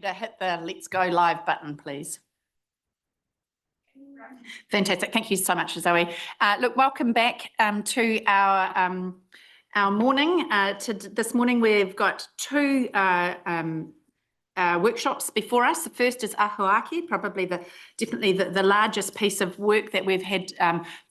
to hit the let's go live button, please. Fantastic. Thank you so much, Zoe. Look, welcome back to our morning. This morning, we've got two workshops before us. The first is Ahuaki, probably definitely the largest piece of work that we've had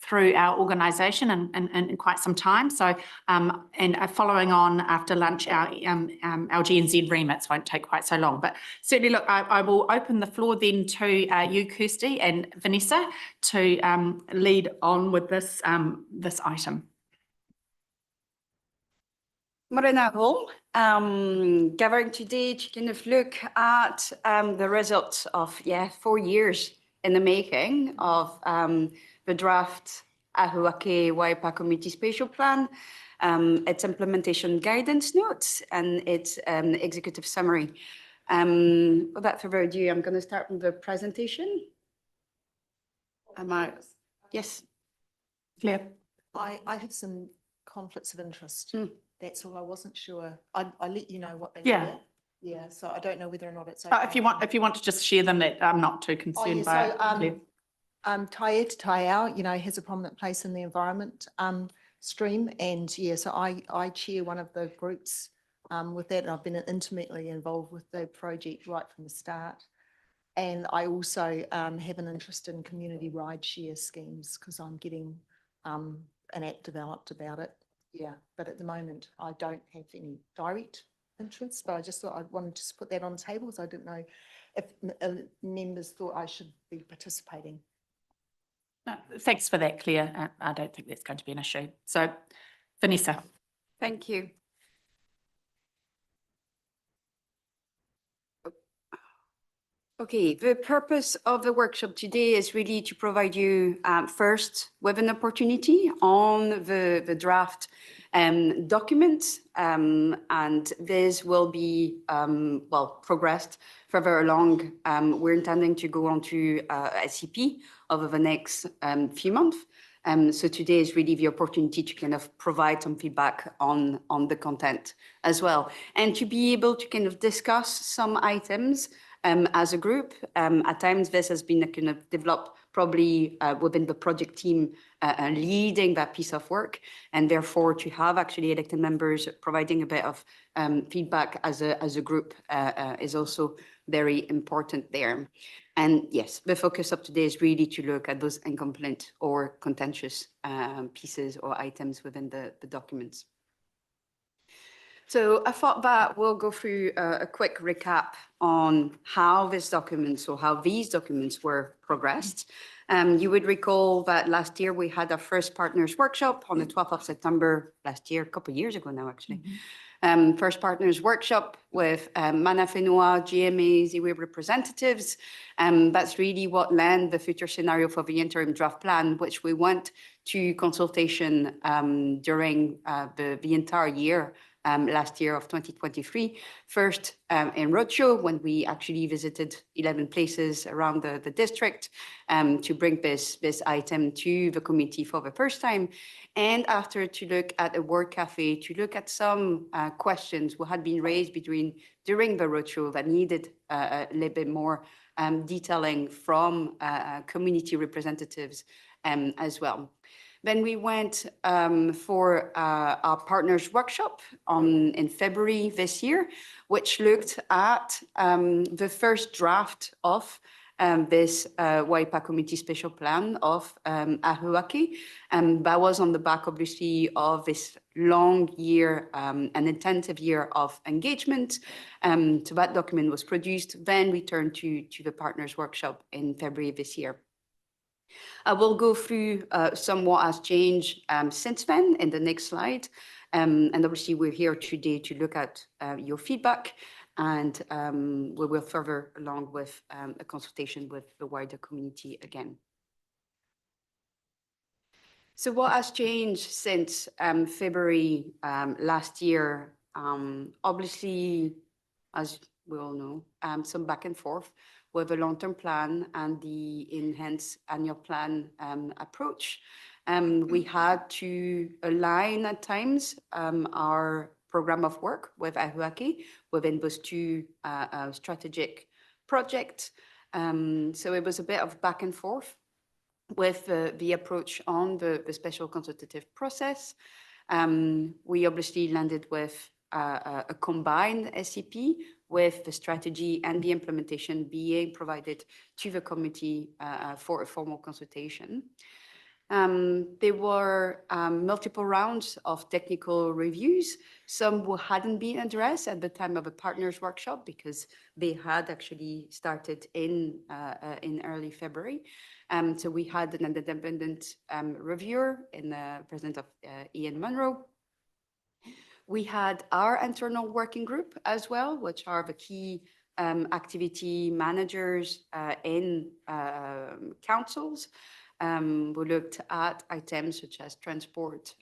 through our organisation in quite some time. So, and following on after lunch, our GNZ remits won't take quite so long. But certainly, look, I will open the floor then to you, Kirsty and Vanessa, to lead on with this item. Morena Hall, gathering today to kind of look at the results of 4 years in the making of the draft Ahuaki Waipa Community Spatial Plan, its implementation guidance notes, and its executive summary. Without further ado, I'm going to start with the presentation. Yes, Claire. I have some conflicts of interest. That's all. I wasn't sure. I let you know what they were. Yeah. So I don't know whether or not it's okay. If you want to just share them, that I'm not too concerned by it. Taed Taiao, has a prominent place in the environment stream, and so I chair one of the groups with that, and I've been intimately involved with the project right from the start. And I also have an interest in community rideshare schemes because I'm getting an app developed about it. Yeah, but at the moment I don't have any direct interest, but I just thought I wanted to just put that on the table because I didn't know if members thought I should be participating. No, thanks for that, Claire. I don't think that's going to be an issue. So, Vanessa. Thank you. Okay, the purpose of the workshop today is really to provide you first with an opportunity on the draft document, and this will be, progressed further along. We're intending to go on to SCP over the next few months. So today is really the opportunity to kind of provide some feedback on the content as well, and to be able to kind of discuss some items as a group. At times, this has been kind of developed probably within the project team leading that piece of work, and therefore to have actually elected members providing a bit of feedback as a group is also very important there. And yes, the focus of today is really to look at those incomplete or contentious pieces or items within the documents. So I thought that we'll go through a quick recap on how these documents were progressed. You would recall that last year we had our first partners workshop on the 12th of September last year, a couple of years ago now, actually. First partners workshop with Mana Whenua, GMA, Ziwe representatives. That's really what led the future scenario for the interim draft plan, which we went to consultation during the entire year. Last year of 2023, first in roadshow when we actually visited 11 places around the district to bring this item to the committee for the first time, and after to look at a word cafe to look at some questions that had been raised during the roadshow that needed a little bit more detailing from community representatives as well. Then we went for our partners workshop in February this year, which looked at the first draft of this Waipa Community Spatial Plan of Ahuaki. That was on the back, obviously, of this long year, an intensive year of engagement. So that document was produced, then returned to the partners workshop in February this year. I will go through what has changed since then in the next slide. And obviously, we're here today to look at your feedback, and we will further along with a consultation with the wider community again. So what has changed since February last year? Obviously, as we all know, some back and forth with a long-term plan and the enhanced annual plan approach. We had to align at times our program of work with Ahuake within those two strategic projects. So it was a bit of back and forth with the approach on the special consultative process. We obviously landed with a combined SCP with the strategy and the implementation being provided to the committee for a formal consultation. There were multiple rounds of technical reviews, some who hadn't been addressed at the time of a partners workshop because they had actually started in early February. So we had an independent reviewer in the presence of Ian Munro. We had our internal working group as well, which are the key activity managers in councils. We looked at items such as transport,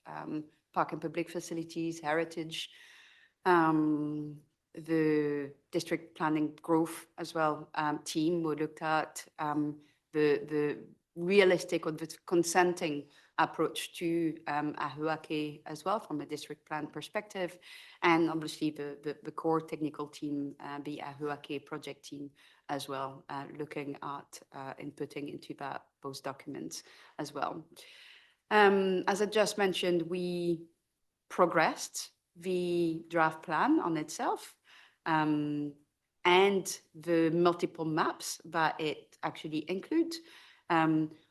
park and public facilities, heritage, the district planning growth as well team. We looked at the realistic or the consenting approach to Ahuake as well from a district plan perspective, and obviously the core technical team, the Ahuake project team as well, looking at inputting into those documents as well. As I just mentioned, we progressed the draft plan on itself and the multiple maps that it actually includes.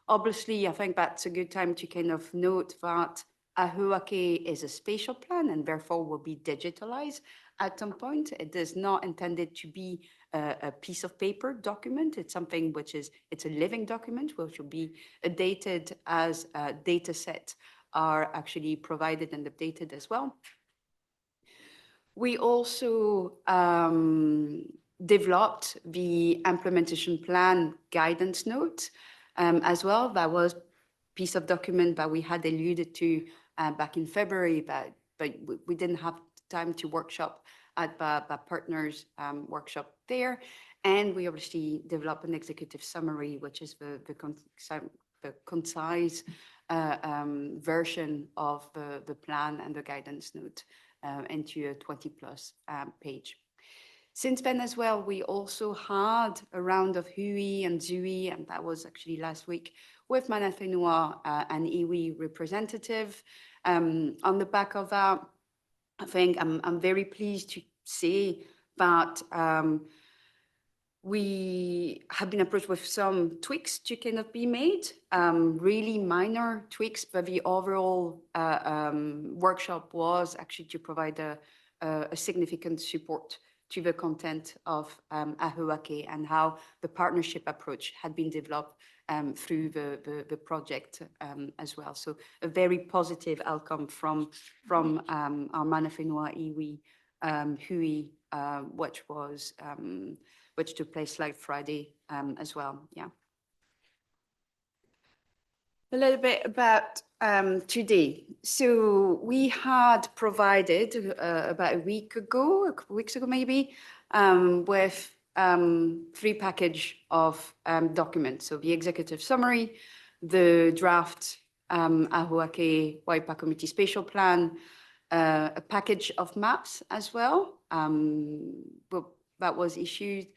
Obviously, I think that's a good time to kind of note that Ahuake is a spatial plan and therefore will be digitalized at some point. It is not intended to be a piece of paper document. It's something which it's a living document, which will be dated as data sets are actually provided and updated as well. We also developed the implementation plan guidance note as well. That was a piece of document that we had alluded to back in February, but we didn't have time to workshop at the partners workshop there. And we obviously developed an executive summary, which is the concise version of the plan and the guidance note into a 20+ page. Since then as well, we also had a round of Hui and Zui, and that was actually last week, with Mana Whenua and iwi representative. On the back of that, I think I'm very pleased to say that we have been approached with some tweaks to kind of be made, really minor tweaks, but the overall workshop was actually to provide a significant support to the content of Ahuake and how the partnership approach had been developed through the project as well. So a very positive outcome from our Mana Whenua iwi Hui, which took place last Friday as well. Yeah. A little bit about today. So we had provided about a couple weeks ago maybe, with 3 package of documents. So the executive summary, the draft Ahuake Waipa Committee Spatial Plan, a package of maps as well. That was issued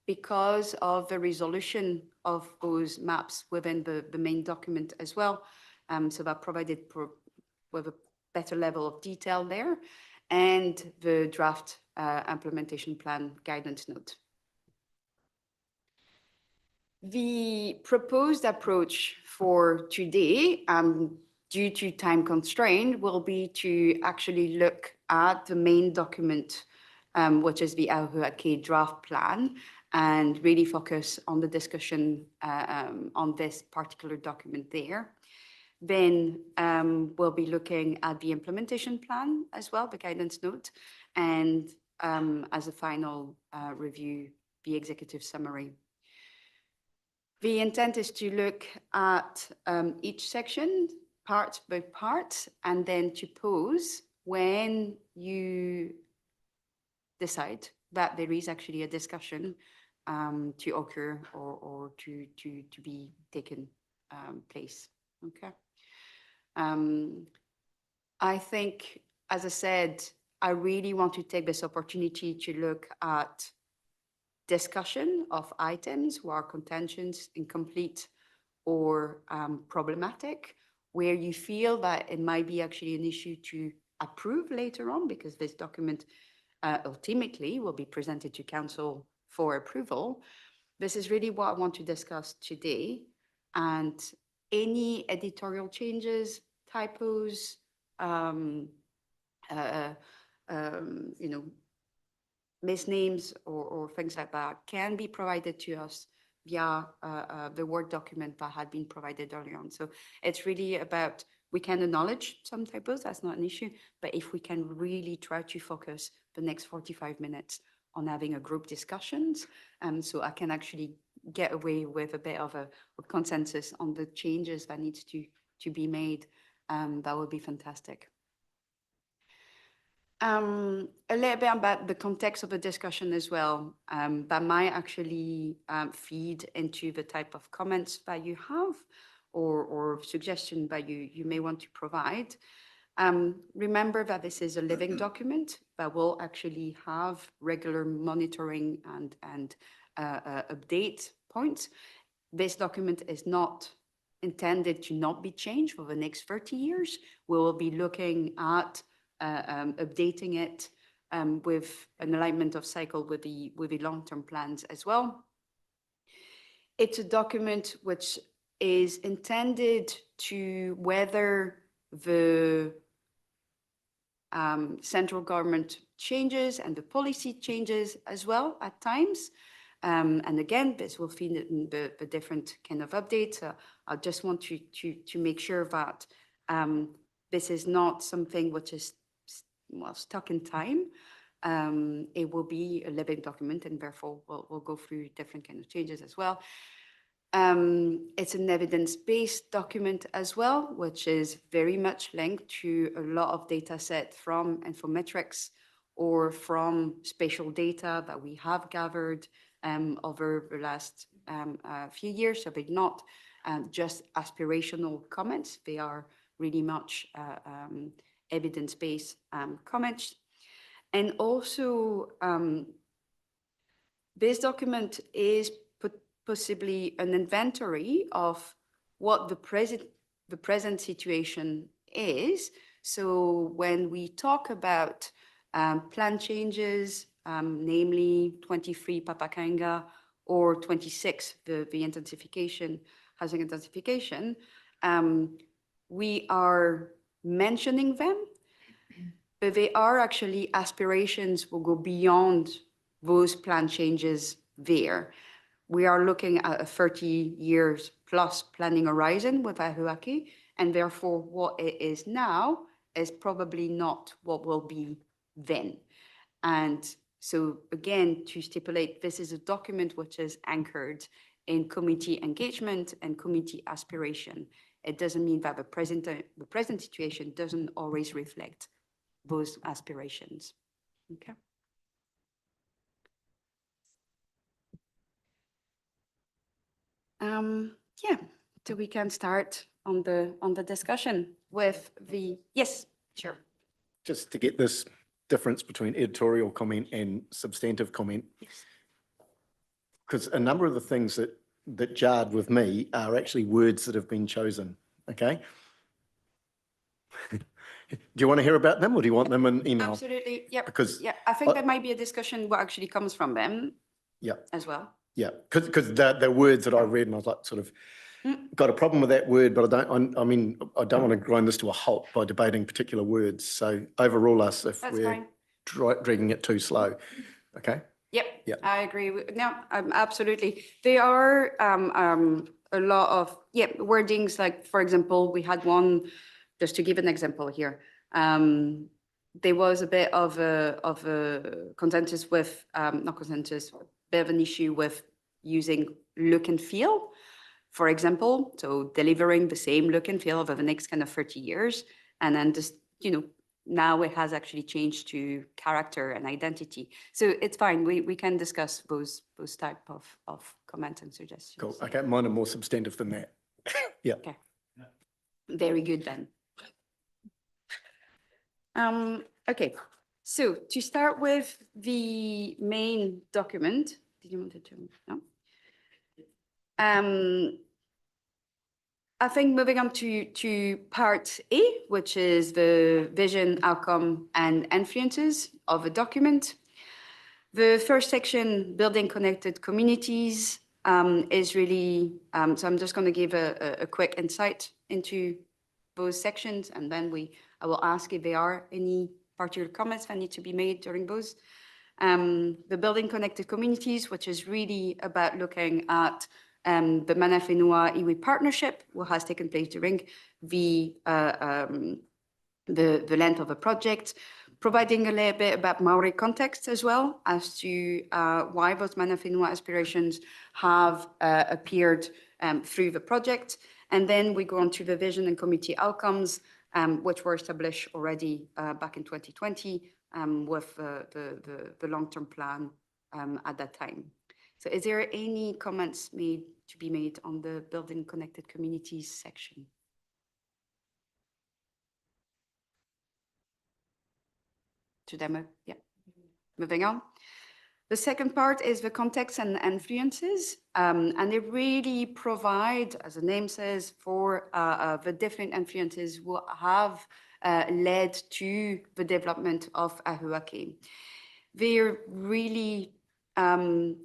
because of the resolution of those maps within the main document as well. So that provided with a better level of detail there, and the draft implementation plan guidance note. The proposed approach for today, due to time constraint, will be to actually look at the main document, which is the Ahuake draft plan, and really focus on the discussion on this particular document there. Then we'll be looking at the implementation plan as well, the guidance note, and as a final review, the executive summary. The intent is to look at each section, part by part, and then to pause when you decide that there is actually a discussion to occur or to be taken place. Okay. I think, as I said, I really want to take this opportunity to look at discussion of items who are contentions, incomplete, or problematic, where you feel that it might be actually an issue to approve later on, because this document ultimately will be presented to council for approval. This is really what I want to discuss today. And any editorial changes, typos, you know, misnames or things like that can be provided to us via the Word document that had been provided earlier on. So it's really about, we can acknowledge some typos, that's not an issue, but if we can really try to focus the next 45 minutes on having a group discussions, so I can actually get away with a bit of a consensus on the changes that needs to be made, that would be fantastic. A little bit about the context of the discussion as well, that might actually feed into the type of comments that you have or suggestion that you may want to provide. Remember that this is a living document that will actually have regular monitoring and update points. This document is not intended to not be changed for the next 30 years. We will be looking at updating it with an alignment of cycle with the long-term plans as well. It's a document which is intended to weather the central government changes and the policy changes as well at times. And again, this will feed in the different kind of updates. I just want to make sure that this is not something which is stuck in time. It will be a living document, and therefore we'll go through different kind of changes as well. It's an evidence-based document as well, which is very much linked to a lot of data set from Infometrics or from spatial data that we have gathered over the last few years. So they're not just aspirational comments, they are really much evidence-based comments. And also, this document is possibly an inventory of what the present situation is. So when we talk about plan changes, namely 23 Papakanga or 26, the intensification, housing intensification, we are mentioning them, but they are actually aspirations will go beyond those plan changes there. We are looking at a 30 years plus planning horizon with Ahuaki, and therefore what it is now is probably not what will be then. And so again, to stipulate, this is a document which is anchored in community engagement and community aspiration. It doesn't mean that the present situation doesn't always reflect those aspirations. Okay. Yeah, so we can start on the discussion with the, yes, sure. Just to get this difference between editorial comment and substantive comment. Yes. Because a number of the things that jarred with me are actually words that have been chosen, okay? Do you want to hear about them or do you want them in email? Absolutely, yeah. Because yeah, I think there might be a discussion what actually comes from them. Yeah. As well. Yeah, because the words that I read and I was like sort of got a problem with that word, but I don't want to grind this to a halt by debating particular words. So overrule us if we're dragging it too slow. Okay. Yep. Yeah. I agree. No, absolutely. There are a lot of wordings. Like for example, we had one. Just to give an example here, there was a bit of a consensus with not consensus. Bit of an issue with using look and feel, for example, so delivering the same look and feel over the next kind of 30 years. And then just, now it has actually changed to character and identity. So it's fine. We can discuss those type of comments and suggestions. Cool. Okay, mine are more substantive than that. Yeah. Okay. Very good then. Okay. So to start with the main document, did you want to, no? I think moving on to part A, which is the vision, outcome, and influences of a document. The first section, building connected communities, is really, so I'm just going to give a quick insight into those sections, and then I will ask if there are any particular comments that need to be made during those. The building connected communities, which is really about looking at the Manawhenua iwi partnership, what has taken place during the length of the project, providing a little bit about Maori context as well as to why those Manawhenua aspirations have appeared through the project. And then we go on to the vision and community outcomes, which were established already back in 2020 with the long-term plan at that time. So is there any comments to be made on the building connected communities section? To demo, yeah. Moving on. The second part is the context and influences, and they really provide, as the name says, for the different influences what have led to the development of Ahuaki. They're really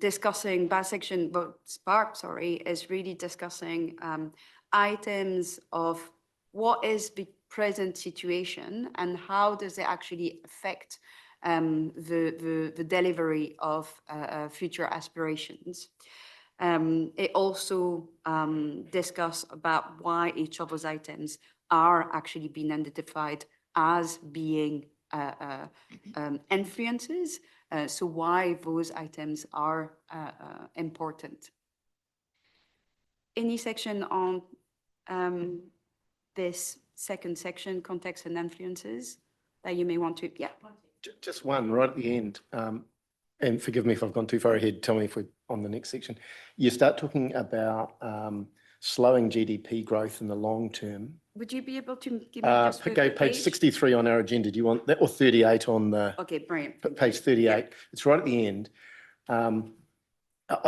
discussing, that section, part, is really discussing items of what is the present situation and how does it actually affect the delivery of future aspirations. It also discuss about why each of those items are actually being identified as being influences, so why those items are important. Any section on this second section, context and influences, that you may want to, yeah. Just one right at the end. And forgive me if I've gone too far ahead. Tell me if we're on the next section. You start talking about slowing GDP growth in the long term. Would you be able to give me just okay, page 63 on our agenda. Do you want that, or 38 on the? Okay, brilliant. Page 38. Yeah. It's right at the end. I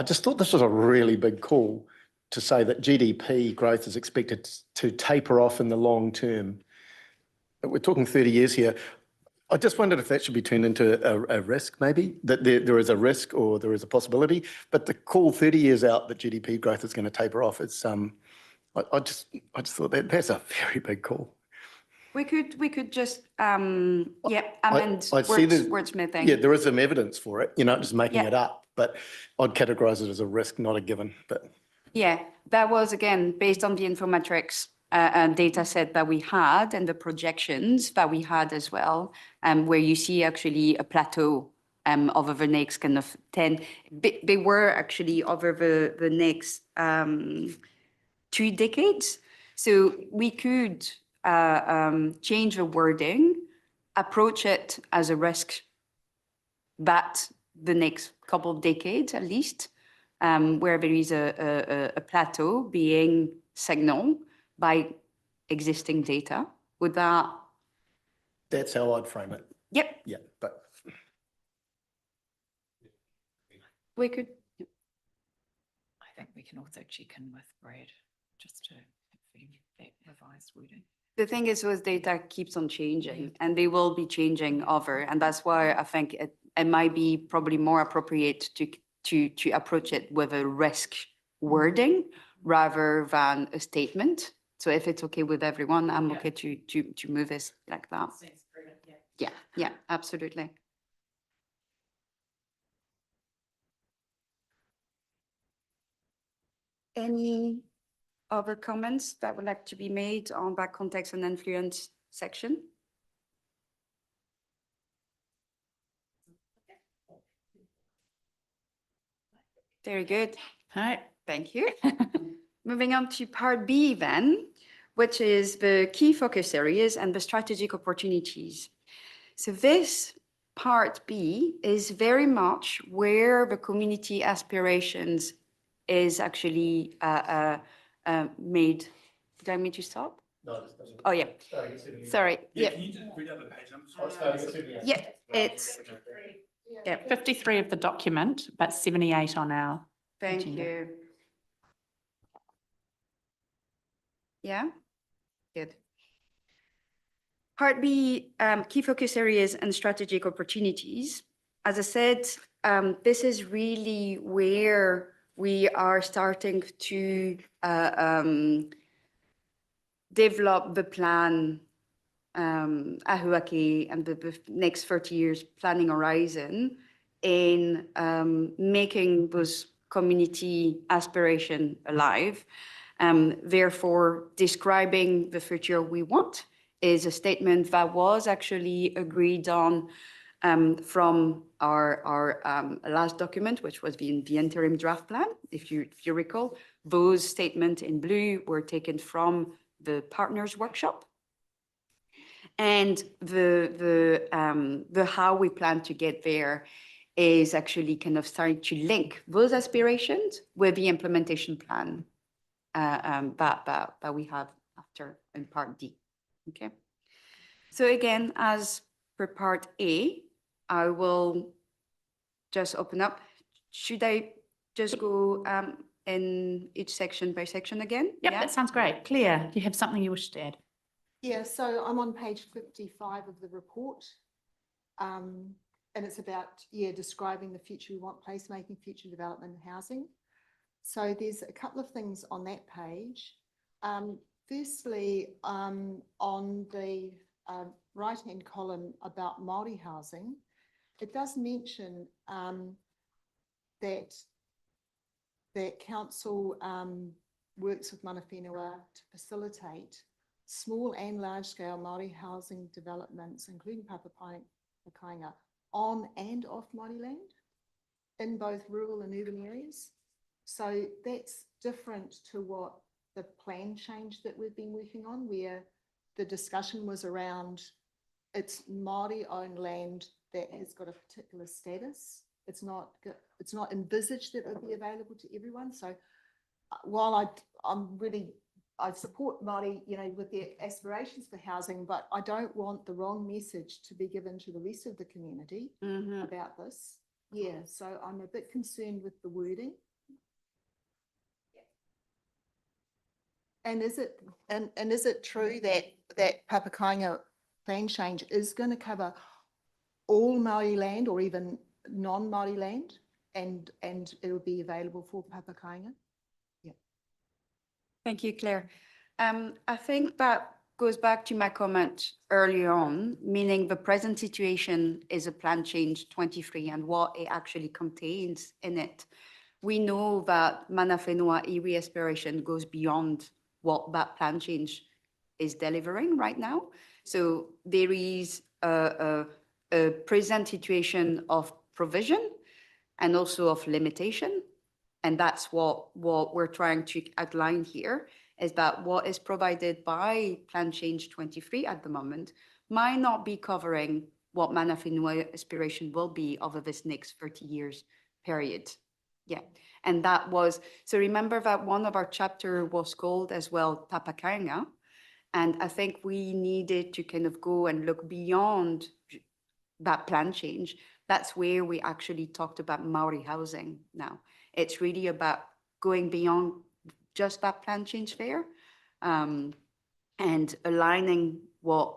just thought this was a really big call to say that GDP growth is expected to taper off in the long term. We're talking 30 years here. I just wondered if that should be turned into a risk, maybe, that there is a risk or there is a possibility. But the call 30 years out that GDP growth is going to taper off, it's I just thought that's a very big call. We could just amend wordsmithing. Yeah, there is some evidence for it. You're not just making it up, but I'd categorise it as a risk, not a given. But yeah, that was again based on the infometrics data set that we had and the projections that we had as well, where you see actually a plateau over the next kind of 10. They were actually over the next 2 decades. So we could change the wording, approach it as a risk that the next couple of decades at least, where there is a plateau being signaled by existing data. Would that? That's how I'd frame it. Yep. Yeah, but we could. I think we can also check in with Brad just to confirm that revised wording. The thing is, those data keeps on changing, and they will be changing over, and that's why I think it might be probably more appropriate to approach it with a risk wording rather than a statement. So if it's okay with everyone, I'm okay to move this like that. Yeah, absolutely. Any other comments that would like to be made on that context and influence section? Very good. All right, thank you. Moving on to part B then, which is the key focus areas and the strategic opportunities. So this part B is very much where the community aspirations is actually made. Do you want me to stop? Oh, yeah. Sorry. Yeah. Can you just read out the page numbers? Yeah, it's, yeah, 53 of the document, but 78 on our thank agenda. you. Yeah, good. Part B, key focus areas and strategic opportunities. As I said, this is really where we are starting to develop the plan, Ahuaki and the next 30 years planning horizon in making those community aspiration alive. Therefore, describing the future we want is a statement that was actually agreed on from our last document, which was the interim draft plan. If you recall, those statements in blue were taken from the partners workshop. And the how we plan to get there is actually kind of starting to link those aspirations with the implementation plan that we have after in part D. Okay. So again, as per part A, I will just open up. Should I just go in each section by section again? Yep, Yeah? that sounds great. Claire, do you have something you wish to add? Yeah, so I'm on page 55 of the report. And it's about, describing the future we want, placemaking, future development, and housing. So there's a couple of things on that page. Firstly, on the right-hand column about Māori housing, it does mention that council works with mana whenua to facilitate small and large-scale Māori housing developments, including Papakainga, on and off Māori land in both rural and urban areas. So that's different to what the plan change that we've been working on, where the discussion was around it's Māori-owned land that has got a particular status. It's not envisaged that it will be available to everyone. So while I support Māori, with their aspirations for housing, but I don't want the wrong message to be given to the rest of the community about this. Yeah, so I'm a bit concerned with the wording. And is it true that Papakainga plan change is going to cover all Māori land or even non-Māori land, and it will be available for Papakainga? Yeah. Thank you, Claire. I think that goes back to my comment earlier on, meaning the present situation is a plan change 23 and what it actually contains in it. We know that mana whenua iwi aspiration goes beyond what that plan change is delivering right now. So there is a present situation of provision and also of limitation. And that's what we're trying to outline here, is that what is provided by Plan Change 23 at the moment might not be covering what mana whenua aspiration will be over this next 30 years period. Yeah, and that was, so remember that one of our chapter was called as well Papakainga, and I think we needed to kind of go and look beyond that plan change. That's where we actually talked about Māori housing now. It's really about going beyond just that plan change there, and aligning what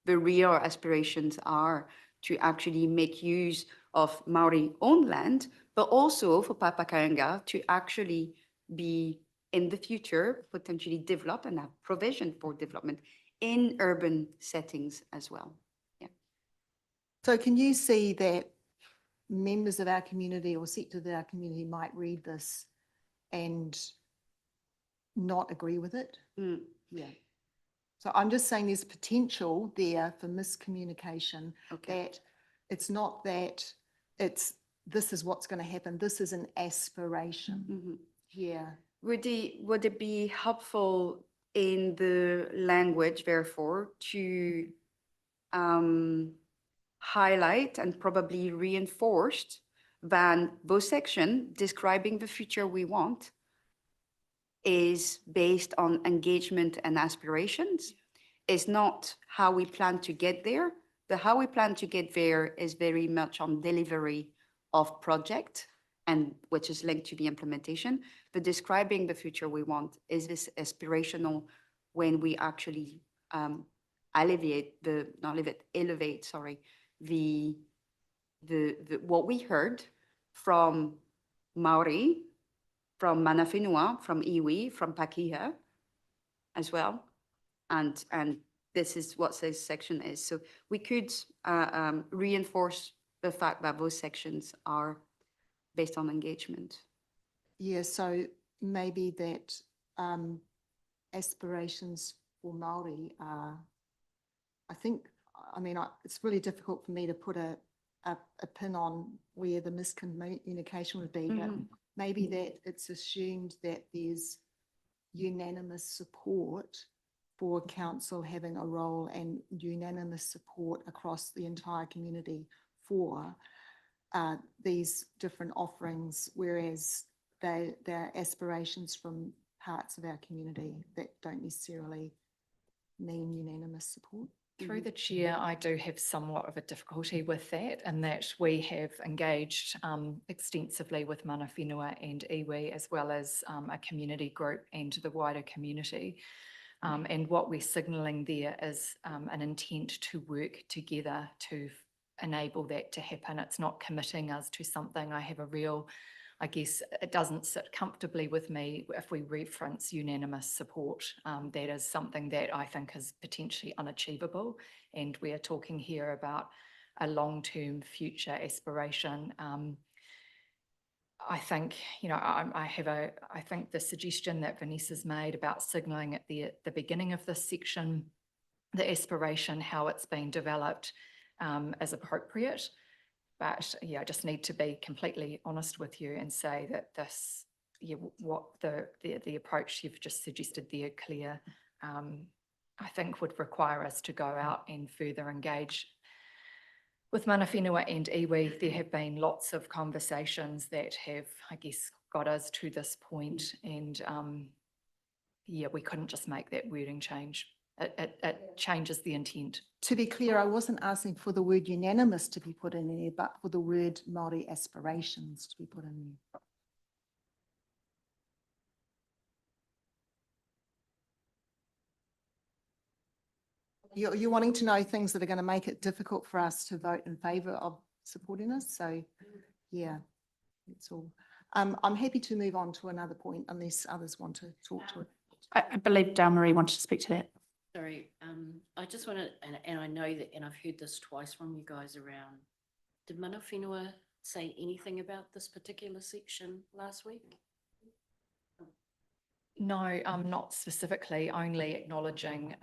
the real aspirations are to actually make use of Māori owned land, but also for Papakainga to actually be in the future potentially develop and have provision for development in urban settings as well. Yeah. So can you see that members of our community or sectors of our community might read this and not agree with it? Yeah. So I'm just saying there's potential there for miscommunication, that it's not that this is what's going to happen. This is an aspiration. Yeah. Would it be helpful in the language, therefore, to highlight and probably reinforced than both section describing the future we want is based on engagement and aspirations. It's not how we plan to get there. The how we plan to get there is very much on delivery of project, and which is linked to the implementation. But describing the future we want is this aspirational when we actually elevate, sorry, the what we heard from Maori, from Mana Whenua, from iwi, from Pakeha as well. And this is what this section is. So we could reinforce the fact that those sections are based on engagement. Yeah, so maybe that aspirations for Māori are, I think, I mean, it's really difficult for me to put a pin on where the miscommunication would be, but maybe that it's assumed that there's unanimous support for council having a role and unanimous support across the entire community for these different offerings, whereas they're aspirations from parts of our community that don't necessarily mean unanimous support. Through the chair, I do have somewhat of a difficulty with that, and that we have engaged extensively with Mana Whenua and iwi, as well as a community group and the wider community. And what we're signalling there is an intent to work together to enable that to happen. It's not committing us to something. I have a real, I guess it doesn't sit comfortably with me if we reference unanimous support. That is something that I think is potentially unachievable. And we are talking here about a long-term future aspiration. I think, you know, I think the suggestion that Vanessa's made about signalling at the beginning of this section, the aspiration, how it's been developed is appropriate. But yeah, I just need to be completely honest with you and say that this, yeah, what the approach you've just suggested there, Claire, I think would require us to go out and further engage with Mana Whenua and iwi. There have been lots of conversations that have, I guess, got us to this point, and yeah, we couldn't just make that wording change. It changes the intent. To be clear, I wasn't asking for the word unanimous to be put in there, but for the word Māori aspirations to be put in there. You're wanting to know things that are going to make it difficult for us to vote in favour of supporting us. So yeah, that's all. I'm happy to move on to another point unless others want to talk to it. I believe Dale Marie wanted to speak to that. Sorry, I just want to, and I know that, and I've heard this twice from you guys around, did Mana Whenua say anything about this particular section last week? No, not specifically, only acknowledging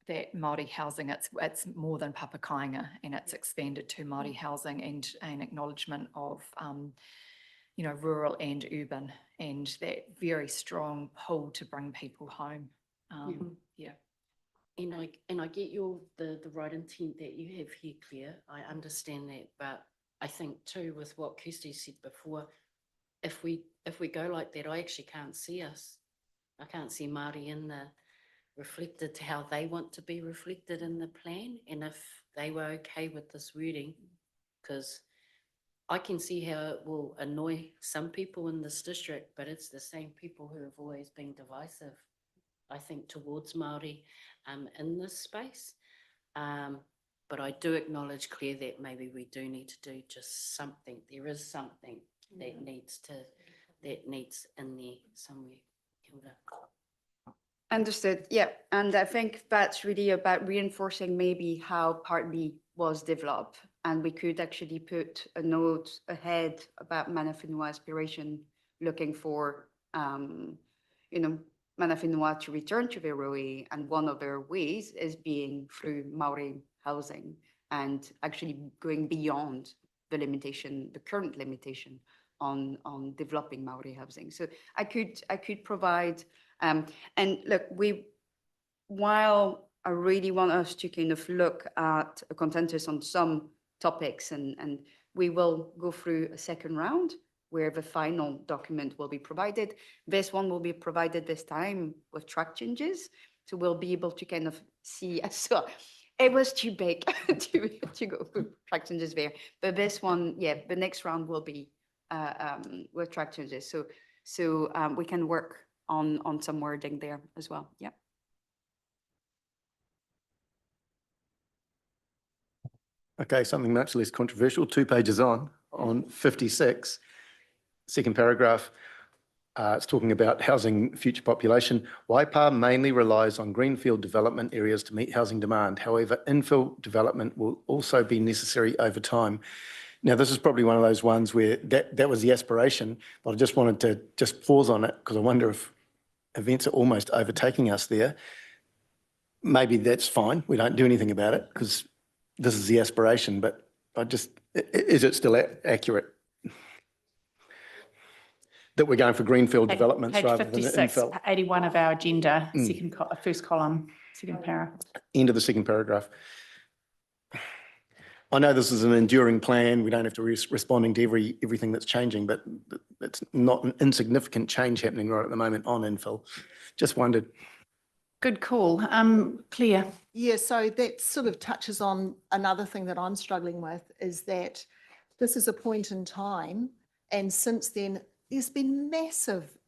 that Māori housing, it's more than papakainga, and it's expanded to Māori housing, and an acknowledgement of you know, rural and urban, and that very strong pull to bring people home. Yeah. And I get the right intent that you have here, Claire. I understand that, but I think too, with what Kirsty said before, if we go like that, I actually can't see us. I can't see Māori in the reflected how they want to be reflected in the plan, and if they were okay with this wording, because I can see how it will annoy some people in this district, but it's the same people who have always been divisive, I think, towards Māori in this space. But I do acknowledge, Claire, that maybe we do need to do just something. There is something that needs in there somewhere. Hilda. Understood. Yeah. And I think that's really about reinforcing maybe how Part B was developed. And we could actually put a note ahead about Mana Whenua aspiration, looking for, you know, Mana Whenua to return to their roi, and one of their ways is being through Māori housing, and actually going beyond the limitation, the current limitation on developing Māori housing. So I could provide, and look, while I really want us to kind of look at a consensus on some topics, and we will go through a second round where the final document will be provided. This one will be provided this time with track changes. So we'll be able to kind of see, so it was too big to go with track changes there. But this one, yeah, the next round will be with track changes. So we can work on some wording there as well. Yeah. Okay, something much less controversial, 2 pages on 56, second paragraph. It's talking about housing future population. Waipa mainly relies on greenfield development areas to meet housing demand. However, infill development will also be necessary over time. Now, this is probably one of those ones where that was the aspiration, but I just wanted to just pause on it because I wonder if events are almost overtaking us there. Maybe that's fine. We don't do anything about it because this is the aspiration, but is it still accurate? That we're going for greenfield developments Page rather than 56, infill. 81 of our agenda, first column, second para. End of the second paragraph. I know this is an enduring plan. We don't have to be responding to everything that's changing, but it's not an insignificant change happening right at the moment on infill. Just wondered. Good call. Claire. Yeah, so that sort of touches on another thing that I'm struggling with, is that this is a point in time, and since then there's been massive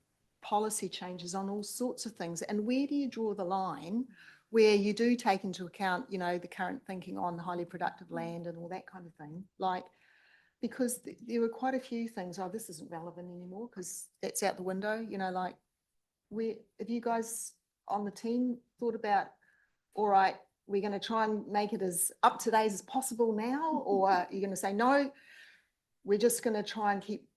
policy changes on all sorts of things. And where do you draw the line where you do take into account, you know, the current thinking on highly productive land and all that kind of thing? Like, because there were quite a few things, oh, this isn't relevant anymore because that's out the window, you know, like, where have you guys on the team thought about, all right, we're going to try and make it as up to date as possible now, or are you going to say, no, we're just going to try and keep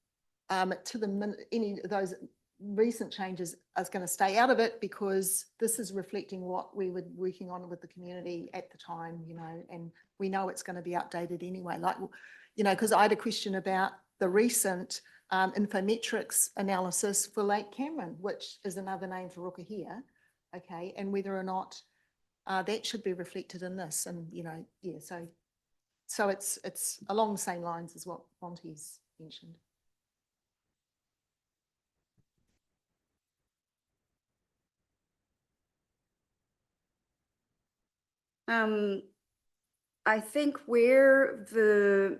to the minute, any of those recent changes are going to stay out of it because this is reflecting what we were working on with the community at the time, you know, and we know it's going to be updated anyway. Like, you know, because I had a question about the recent infometrics analysis for Lake Cameron, which is another name for Rukahia, okay, and whether or not that should be reflected in this. And, you know, yeah, so it's along the same lines as what Monty's mentioned. I think where the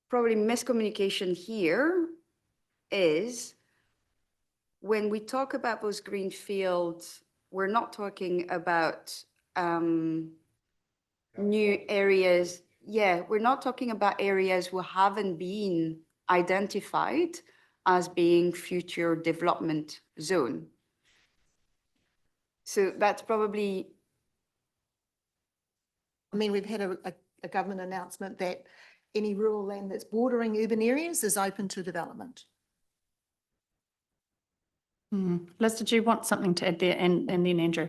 probably miscommunication here is when we talk about those green fields, we're not talking about new areas. Yeah, we're not talking about areas who haven't been identified as being future development zone. So that's probably. I mean, we've had a government announcement that any rural land that's bordering urban areas is open to development. Liz, did you want something to add there? And then Andrew.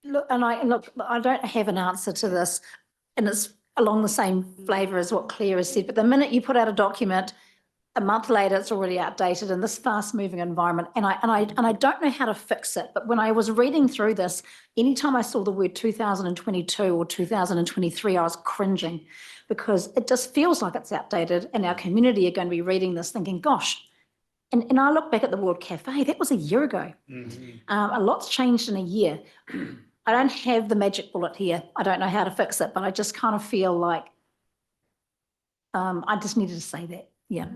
Look, I don't have an answer to this, and it's along the same flavour as what Claire has said. But the minute you put out a document, a month later, it's already outdated in this fast-moving environment, and I don't know how to fix it. But when I was reading through this, anytime I saw the word 2022 or 2023, I was cringing because it just feels like it's outdated, and our community are going to be reading this thinking, "Gosh." And I look back at the World Cafe, that was a year ago. A lot's changed in a year. I don't have the magic bullet here. I don't know how to fix it, but I just kind of feel like I just needed to say that. Yeah.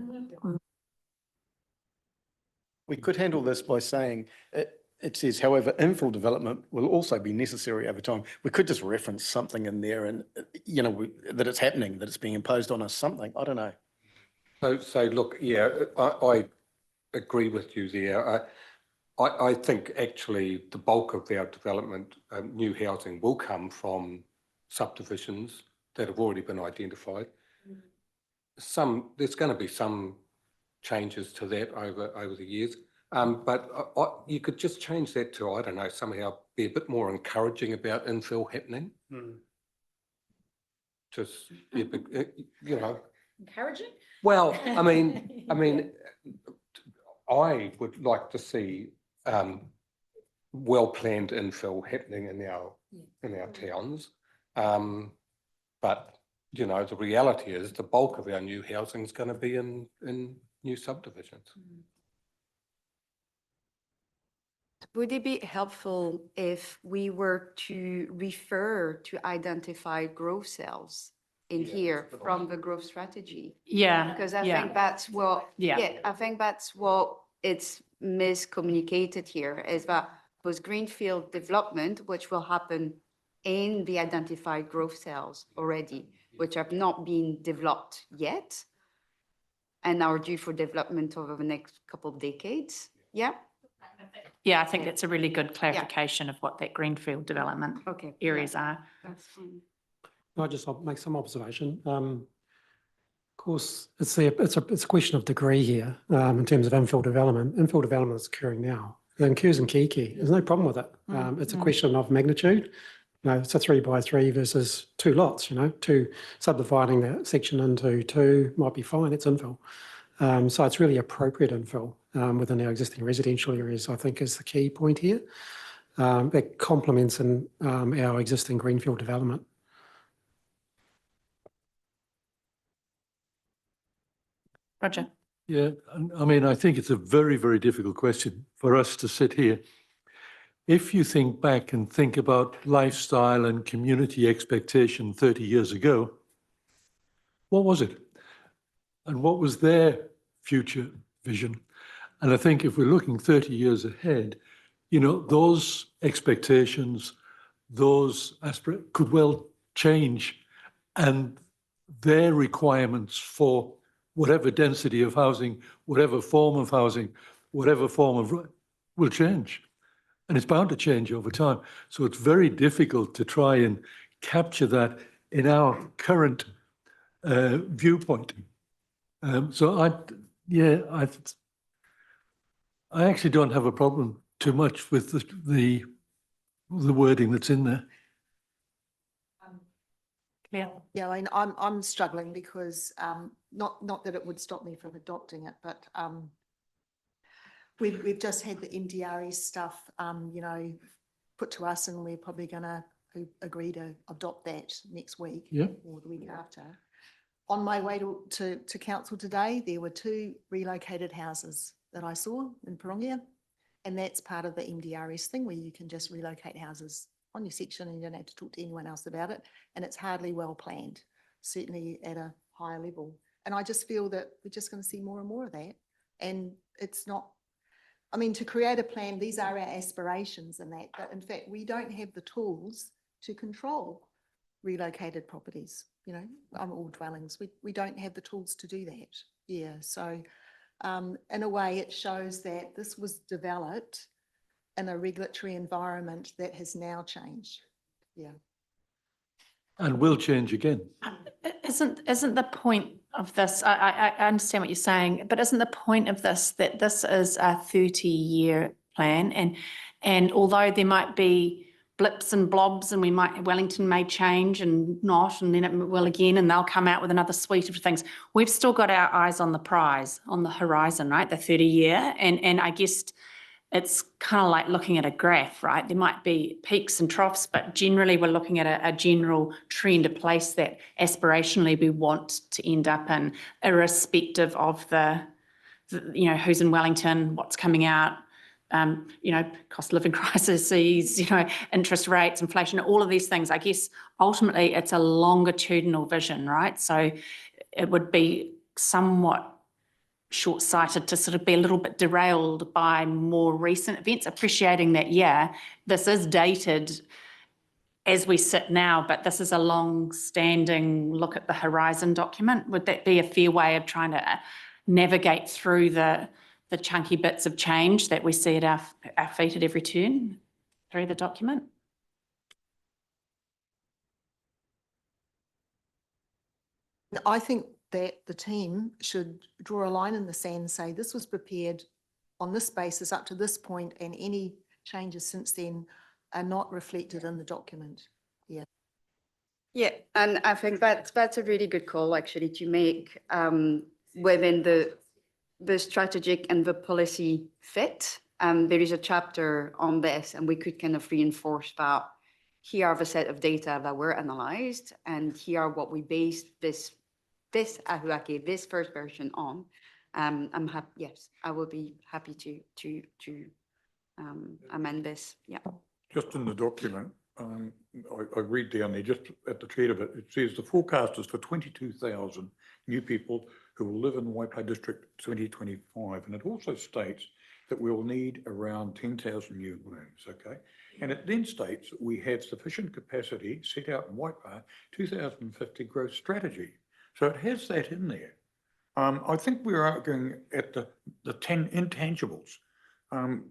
We could handle this by saying it says, however, infill development will also be necessary over time. We could just reference something in there and, you know, that it's happening, that it's being imposed on us, something. I don't know. So look, yeah, I agree with you there. I think actually the bulk of our development, new housing, will come from subdivisions that have already been identified. There's going to be some changes to that over the years, but you could just change that to, I don't know, somehow be a bit more encouraging about infill happening. Just, you know. Encouraging? Well, I mean, I would like to see well-planned infill happening in our towns, but you know, the reality is the bulk of our new housing is going to be in new subdivisions. Would it be helpful if we were to refer to identified growth cells in here from the growth strategy? Yeah. Because I yeah. think that's what, Yeah. I think that's what it's miscommunicated here, is that was greenfield development, which will happen in the identified growth cells already, which have not been developed yet and are due for development over the next couple of decades. Yeah? Yeah, I think that's a really good clarification of what that greenfield development Okay. areas are. That's fine. I'll just make some observation. Of course, it's a question of degree here in terms of infill development. Infill development is occurring now. In Kers and Kiki, there's no problem with it. It's a question of magnitude. You know, it's a 3x3 versus 2 lots, you know, subdividing that section into 2 might be fine, it's infill. So it's really appropriate infill within our existing residential areas, I think is the key point here. That complements our existing greenfield development. Roger. Yeah, I mean, I think it's a very, very difficult question for us to sit here. If you think back and think about lifestyle and community expectation 30 years ago, what was it? And what was their future vision? And I think if we're looking 30 years ahead, you know, those expectations, those aspirations could well change, and their requirements for whatever density of housing, whatever form of housing, whatever form of will change. And it's bound to change over time. So it's very difficult to try and capture that in our current viewpoint. So I actually don't have a problem too much with the wording that's in there. Clear. Yeah, I mean, I'm struggling because not that it would stop me from adopting it, but we've just had the MDRE stuff, you know, put to us, and we're probably going to agree to adopt that next week or the week after. On my way to council today, there were 2 relocated houses that I saw in Parongia, and that's part of the MDRS thing where you can just relocate houses on your section and you don't have to talk to anyone else about it. And it's hardly well planned, certainly at a higher level. And I just feel that we're just going to see more and more of that. And it's not, I mean, to create a plan, these are our aspirations and that, but in fact, we don't have the tools to control relocated properties, you know, all dwellings. We don't have the tools to do that. Yeah, so in a way, it shows that this was developed in a regulatory environment that has now changed. Yeah. And will change again. Isn't the point of this, I understand what you're saying, but isn't the point of this that this is a 30-year plan, and although there might be blips and blobs and Wellington may change and not, and then it will again, and they'll come out with another suite of things, we've still got our eyes on the prize, on the horizon, right? The 30-year, and I guess it's kind of like looking at a graph, right? There might be peaks and troughs, but generally we're looking at a general trend, a place that aspirationally we want to end up in, irrespective of the you know, who's in Wellington, what's coming out, you know, cost of living crises, you know, interest rates, inflation, all of these things. I guess ultimately it's a longitudinal vision, right? So it would be somewhat short-sighted to sort of be a little bit derailed by more recent events, appreciating that, yeah, this is dated as we sit now, but this is a long-standing look at the horizon document. Would that be a fair way of trying to navigate through the chunky bits of change that we see at our feet at every turn through the document? I think that the team should draw a line in the sand and say this was prepared on this basis up to this point, and any changes since then are not reflected in the document. Yeah. Yeah, and I think that's a really good call actually to make within the strategic and the policy fit. There is a chapter on this, and we could kind of reinforce that. Here are the set of data that were analyzed, and here are what we based this Ahuake, this first version on. I'm happy, yes, I will be happy to amend this, yeah. Just in the document, I read down there, just at the head of it, it says the forecast is for 22,000 new people who will live in the Waipa District 2025. And it also states that we will need around 10,000 new homes, okay? And it then states that we have sufficient capacity set out in Waipa 2050 growth strategy. So it has that in there. I think we're arguing at the 10 intangibles.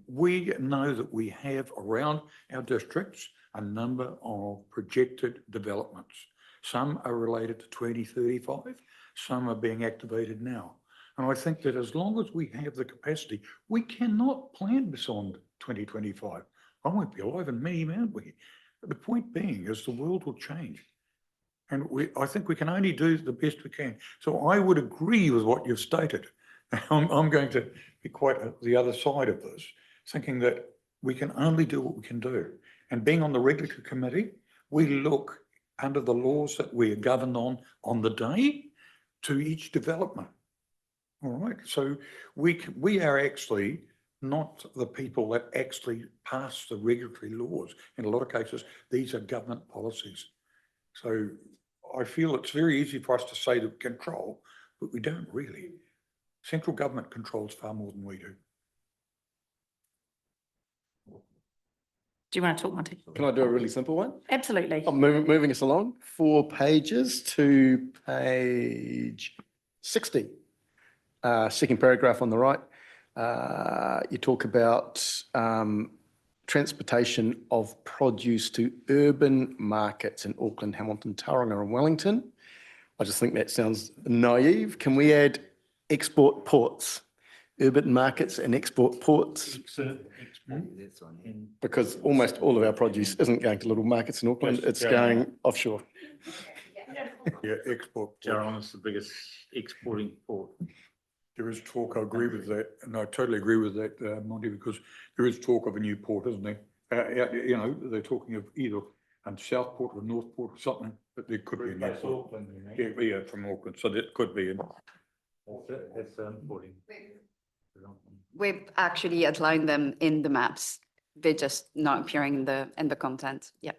We know that we have around our districts a number of projected developments. Some are related to 2035, some are being activated now. And I think that as long as we have the capacity, we cannot plan beyond 2025. I won't be alive in many, won't we? The point being is the world will change. And I think we can only do the best we can. So I would agree with what you've stated. I'm going to be quite the other side of this, thinking that we can only do what we can do. And being on the regulatory committee, we look under the laws that we are governed on the day to each development. All right. So we are actually not the people that actually pass the regulatory laws. In a lot of cases, these are government policies. So I feel it's very easy for us to say that we control, but we don't really. Central government controls far more than we do. Do you want to talk, Monty? Can I do a really simple one? Absolutely. I'm moving us along 4 pages to page 60. Second paragraph on the right. You talk about transportation of produce to urban markets in Auckland, Hamilton, Tauranga and Wellington. I just think that sounds naive. Can we add export ports, urban markets and export ports? Because almost all of our produce isn't going to little markets in Auckland, it's going offshore. Yeah, export. Tauranga the biggest exporting port. There is talk, I agree with that, and I totally agree with that, Monty, because there is talk of a new port, isn't there? You know, they're talking of either Southport or Northport or something, but there could be a new port. Auckland, you mean? Yeah, from Auckland, so that could be. That's importing. We've actually outlined them in the maps. They're just not appearing in the content. Yeah.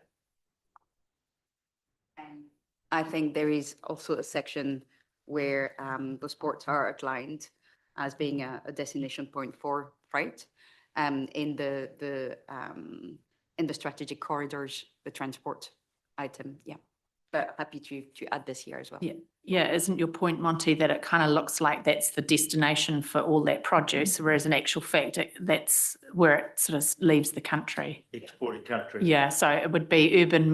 And I think there is also a section where those ports are outlined as being a destination point for freight in the strategic corridors, the transport item. Yeah. But happy to add this here as well. Yeah. Yeah, isn't your point, Monty, that it kind of looks like that's the destination for all that produce, whereas in actual fact, that's where it sort of leaves the country. Exporting country. Yeah, so it would be urban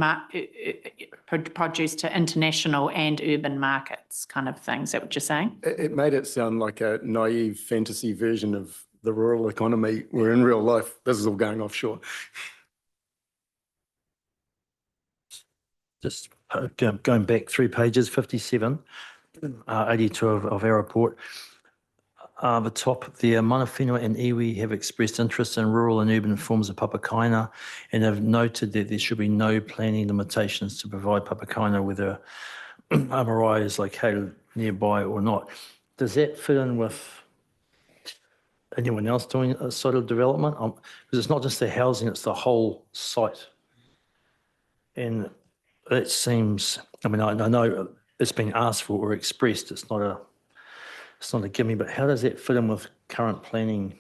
produce to international and urban markets kind of thing. Is that what you're saying? It made it sound like a naive fantasy version of the rural economy, where in real life, this is all going offshore. Just going back 3 pages, 57, 82 of our report. The top there, mana whenua and iwi have expressed interest in rural and urban forms of papakaina and have noted that there should be no planning limitations to provide papakaina whether a marae is located nearby or not. Does that fit in with anyone else doing a sort of development? Because it's not just the housing, it's the whole site. And it seems, I mean, I know it's been asked for or expressed, it's not a gimme, but how does that fit in with current planning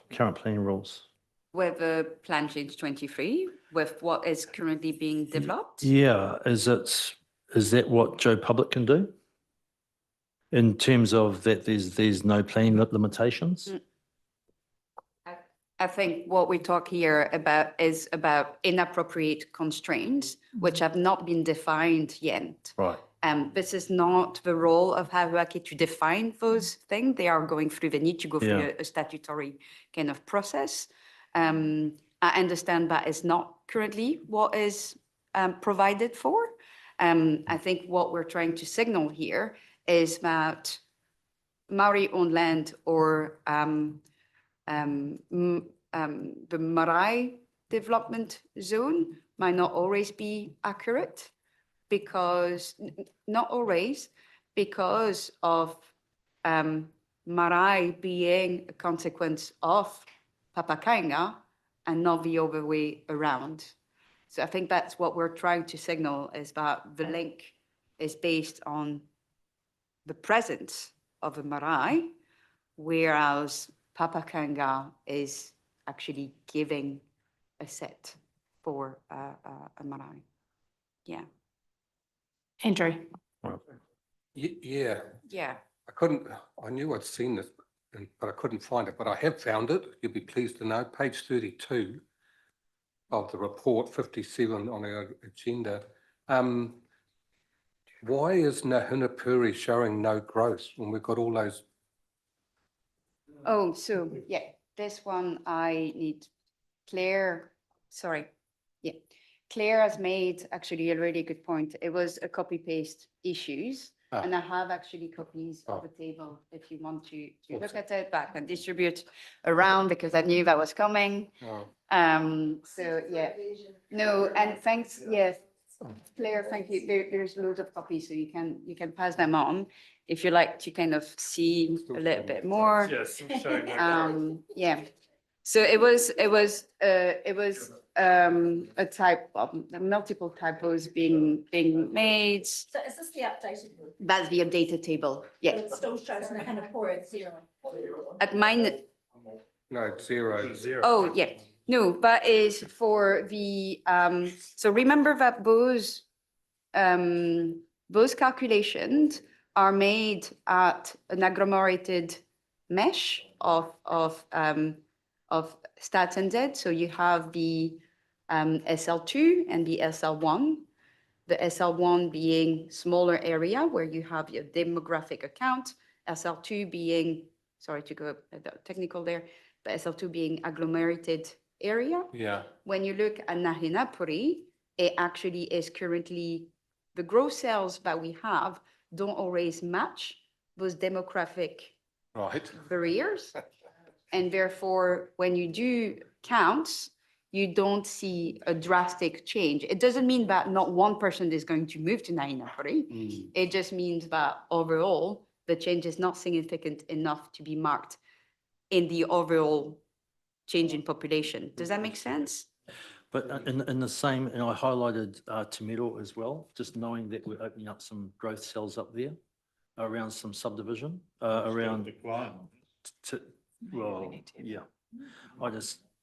rules? With the plan change 23, with what is currently being developed? Yeah, is that what Joe Public can do? In terms of that there's no planning limitations? I think what we talk here about is about inappropriate constraints, which have not been defined yet. Right. This is not the role of Haruaki to define those things. They are going through, they need to go through a statutory kind of process. I understand that is not currently what is provided for. I think what we're trying to signal here is that Maori-owned land or the marae development zone might not always be accurate because, not always, because of marae being a consequence of Papakanga and not the other way around. So I think that's what we're trying to signal, is that the link is based on the presence of a marae, whereas Papakanga is actually giving a set for a marae. Yeah. Andrew. Yeah, Yeah. I knew I'd seen this, but I couldn't find it, but I have found it. You'll be pleased to know, page 32 of the report, 57 on our agenda. Why is Nahinapuri showing no growth when we've got all those? Oh, so yeah, this one I need Claire, sorry. Yeah, Claire has made actually a really good point. It was a copy paste issues. And I have actually copies of the table if you want to look at it, back and distribute around, because I knew that was coming. So yeah, no, and thanks, yes, Claire, thank you. There's loads of copies, so you can pass them on if you like to kind of see a little bit more. Yes. Yeah. So it was a type of multiple typos being made. So is this the updated one? That's the updated table. Yeah. It still shows Nahinapuri at 0. At mine, No, it's zero. oh, yeah. No, that is for the, so remember that those calculations are made at an agglomerated mesh of stats and Z. So you have the SL2 and the SL1. The SL1 being smaller area where you have your demographic account, SL2 being, sorry to go technical there, but SL2 being agglomerated area. Yeah. When you look at Nahinapuri, it actually is currently, the gross sales that we have don't always match those demographic barriers. And therefore, when you do counts, you don't see a drastic change. It doesn't mean that not one person is going to move to Nahinapuri. It just means that overall, the change is not significant enough to be marked in the overall change in population. Does that make sense? But in the same, and I highlighted Te as well, just knowing that we're opening up some growth cells up there around some subdivision, around. Well, yeah,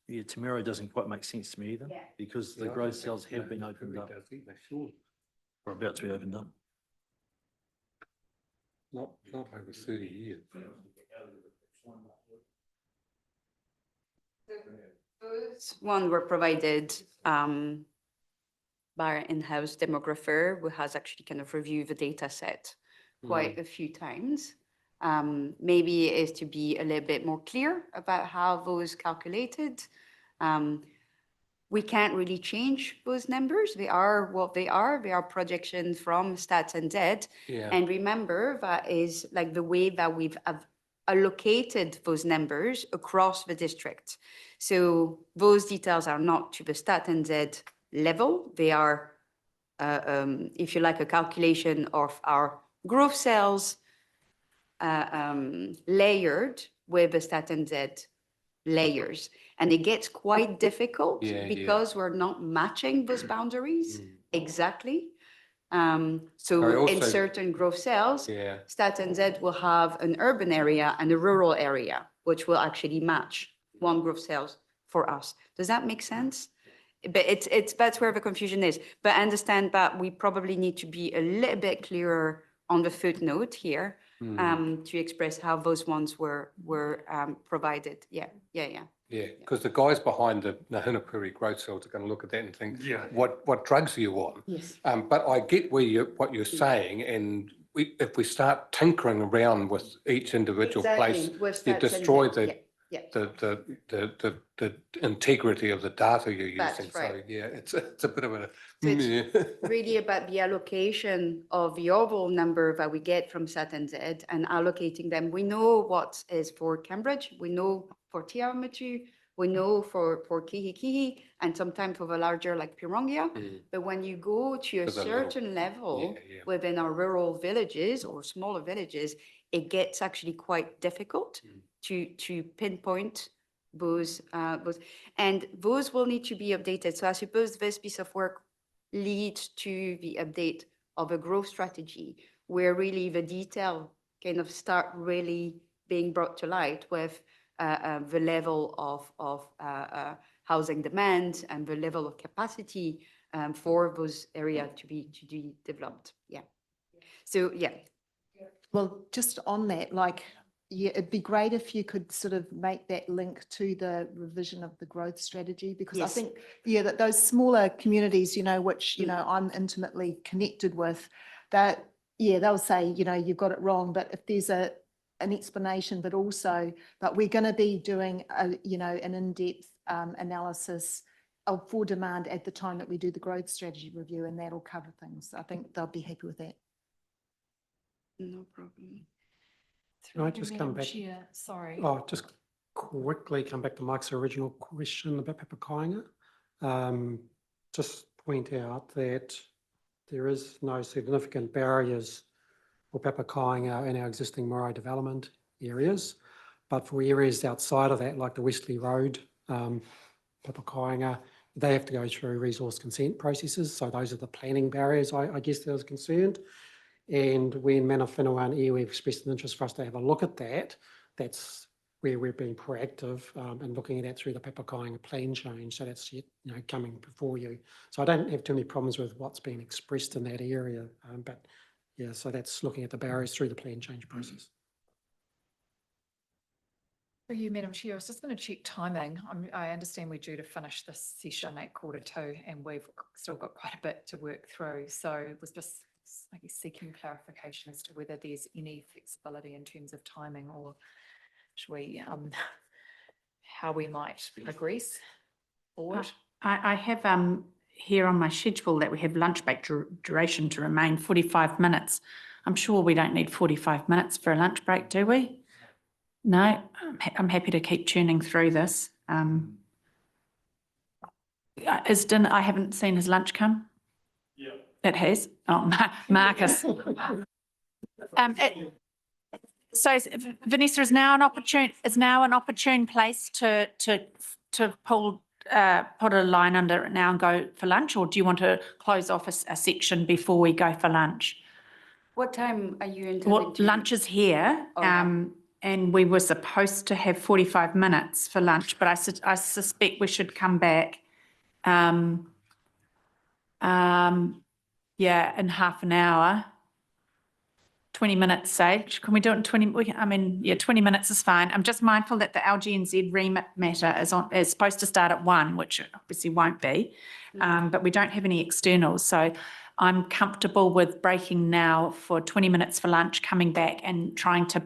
Te doesn't quite make sense to me either, because the growth cells have been opened up. Or about to be opened up. Not over 30 years. Those one were provided by our in-house demographer, who has actually kind of reviewed the data set quite a few times. Maybe it is to be a little bit more clear about how those calculated. We can't really change those numbers. They are what they are. They are projections from Stats and Z. Yeah. And remember, that is like the way that we've allocated those numbers across the district. So those details are not to the Stat and Z level. They are, if you like, a calculation of our growth cells layered with the Stat and Z layers. And it gets quite difficult because we're not matching those boundaries exactly. So in certain growth cells, Stats and Z will have an urban area and a rural area, which will actually match one growth cells for us. Does that make sense? But that's where the confusion is. But I understand that we probably need to be a little bit clearer on the footnote here to express how those ones were provided. Yeah, because the guys behind the Nahinapuri growth cells are going to look at that and think, what drugs are you on? Yes. But I get what you're saying, and if we start tinkering around with each individual place, you destroy the integrity of the data you're using. That's right. So it's a bit of a. It's really about the allocation of the overall number that we get from Sat and Z and allocating them. We know what is for Cambridge. We know for Tiaramatu We know for Kihi and sometimes for the larger like Pirongia, but when you go to a For the little- certain level yeah. within our rural villages or smaller villages, it gets actually quite difficult to pinpoint those, and those will need to be updated. So I suppose this piece of work leads to the update of a growth strategy where really the detail kind of start really being brought to light with the level of housing demand and the level of capacity for those areas to be developed. Yeah. So yeah. Well, just on that, like, yeah, it'd be great if you could sort of make that link to the revision of the growth strategy, because I Yes. think, yeah, that those smaller communities, you know, which, you know, I'm intimately connected with, that, yeah, they'll say, you know, you've got it wrong, but if there's an explanation, but we're going to be doing a, you know, an in-depth analysis of for demand at the time that we do the growth strategy review, and that'll cover things. I think they'll be happy with that. No problem. Can I just come back? Sorry. Oh, just quickly come back to Mike's original question about Papakainga. Just point out that there is no significant barriers for Papakainga in our existing Morai development areas, but for areas outside of that, like the Wesley Road, Papakainga, they have to go through resource consent processes. So those are the planning barriers, I guess, that was concerned. And when Mana Whenua and iwi expressed an interest for us to have a look at that, that's where we're being proactive and looking at that through the Papakainga plan change. So that's yet, you know, coming before you. So I don't have too many problems with what's being expressed in that area. But yeah, so that's looking at the barriers through the plan change process. For you, Madam Chair, I was just going to check timing. I understand we're due to finish this session at 1:45, and we've still got quite a bit to work through. So it was just, I guess, seeking clarification as to whether there's any flexibility in terms of timing, or should we, how we might progress forward. I have here on my schedule that we have lunch break duration to remain 45 minutes. I'm sure we don't need 45 minutes for a lunch break, do we? No, I'm happy to keep tuning through this. Is dinner, I haven't seen his lunch come. Yeah. It has. Oh, Marcus. So Vanessa, is now an opportune place to pull put a line under it now and go for lunch, or do you want to close off a section before we go for lunch? What time are you intending Well, to? lunch is here. Oh, yeah. And we were supposed to have 45 minutes for lunch, but I suspect we should come back. Yeah, in half an hour. 20 minutes, say. Can we do it in 20? I mean, yeah, 20 minutes is fine. I'm just mindful that the LGNZ remit matter is supposed to start at 1, which it obviously won't be. But we don't have any externals. So I'm comfortable with breaking now for 20 minutes for lunch, coming back and trying to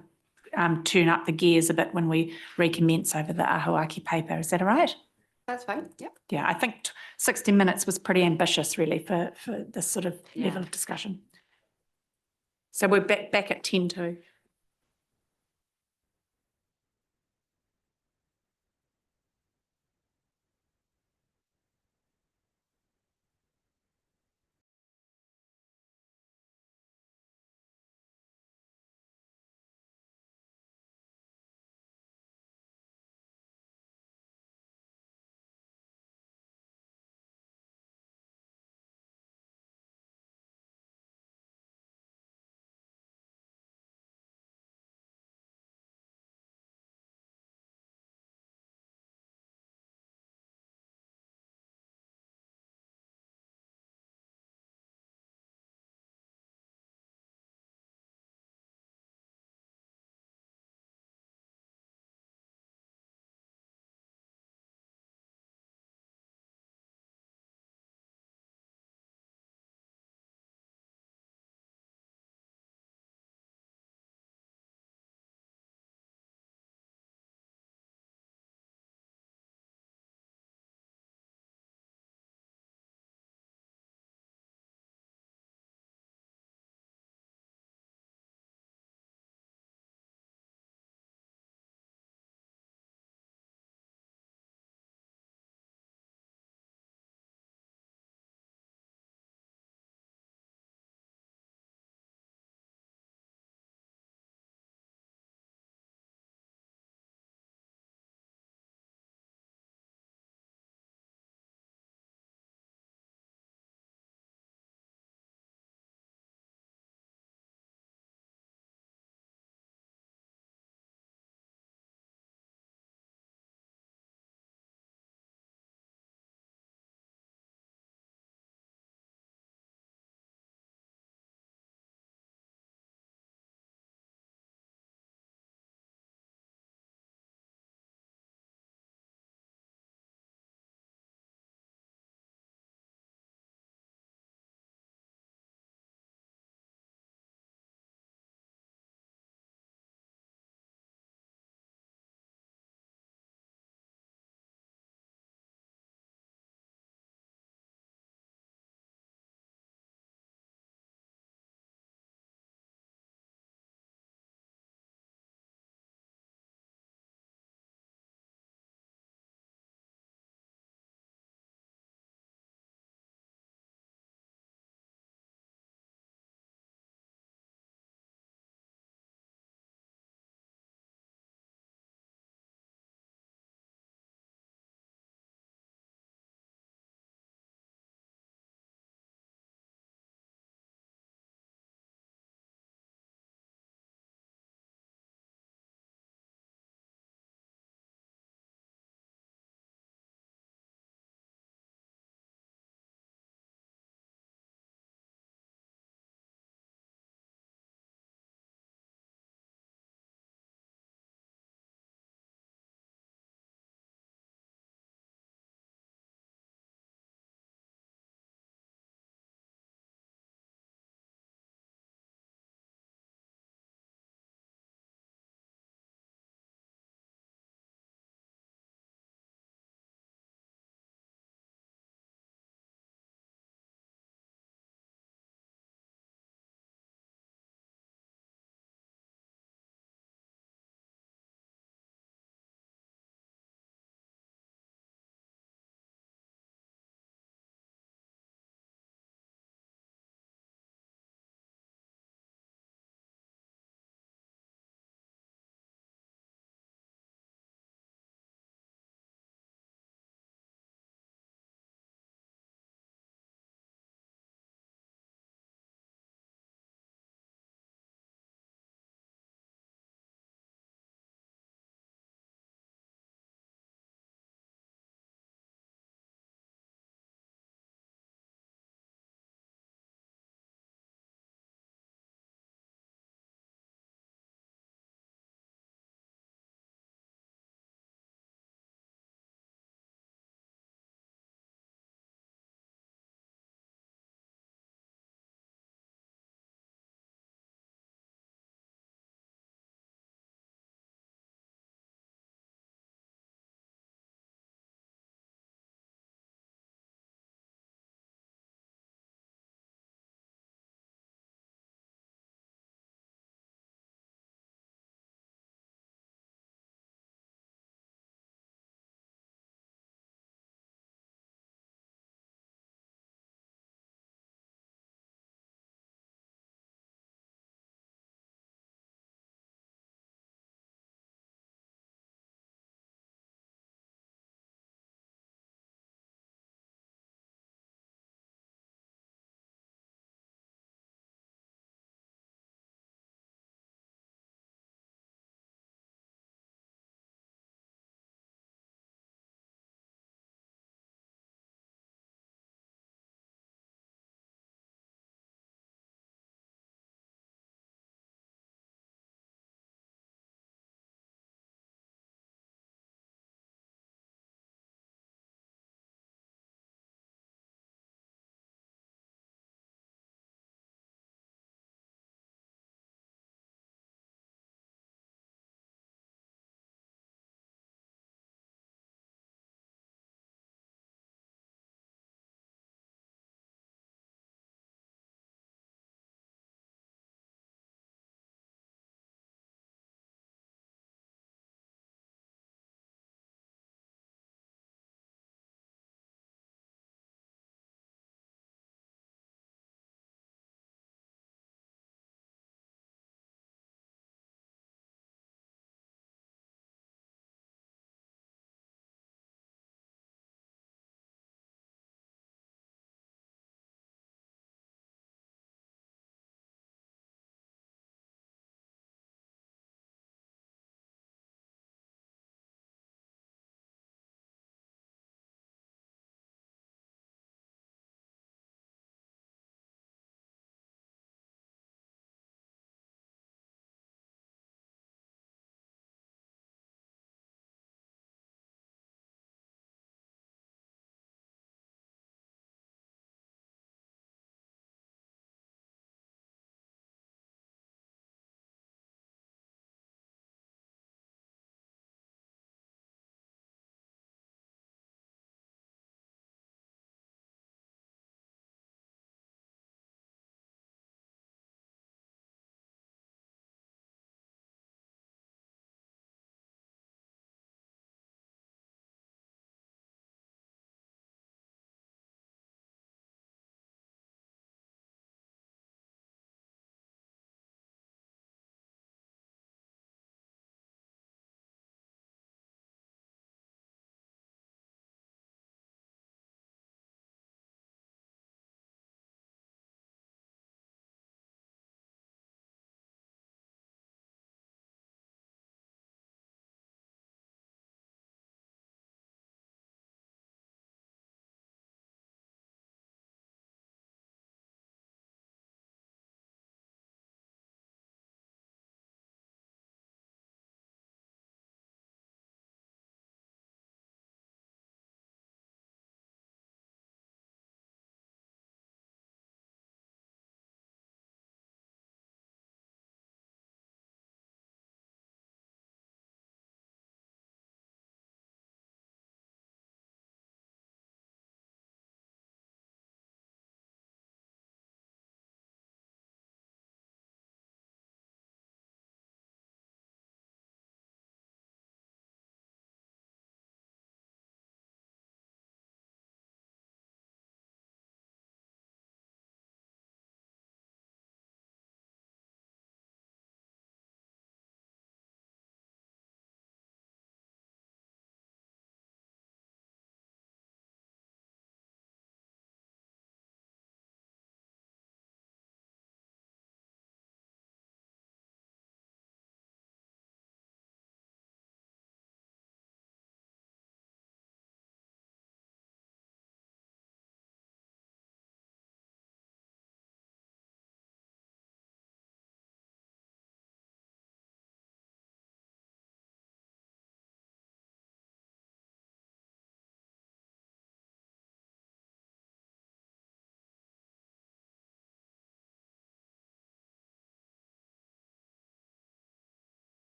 turn up the gears a bit when we recommence over the Ahuaki paper. Is that all right? That's fine. Yeah. Yeah, I think 60 minutes was pretty ambitious, really, for this sort of level of discussion. So we're back at 10 to.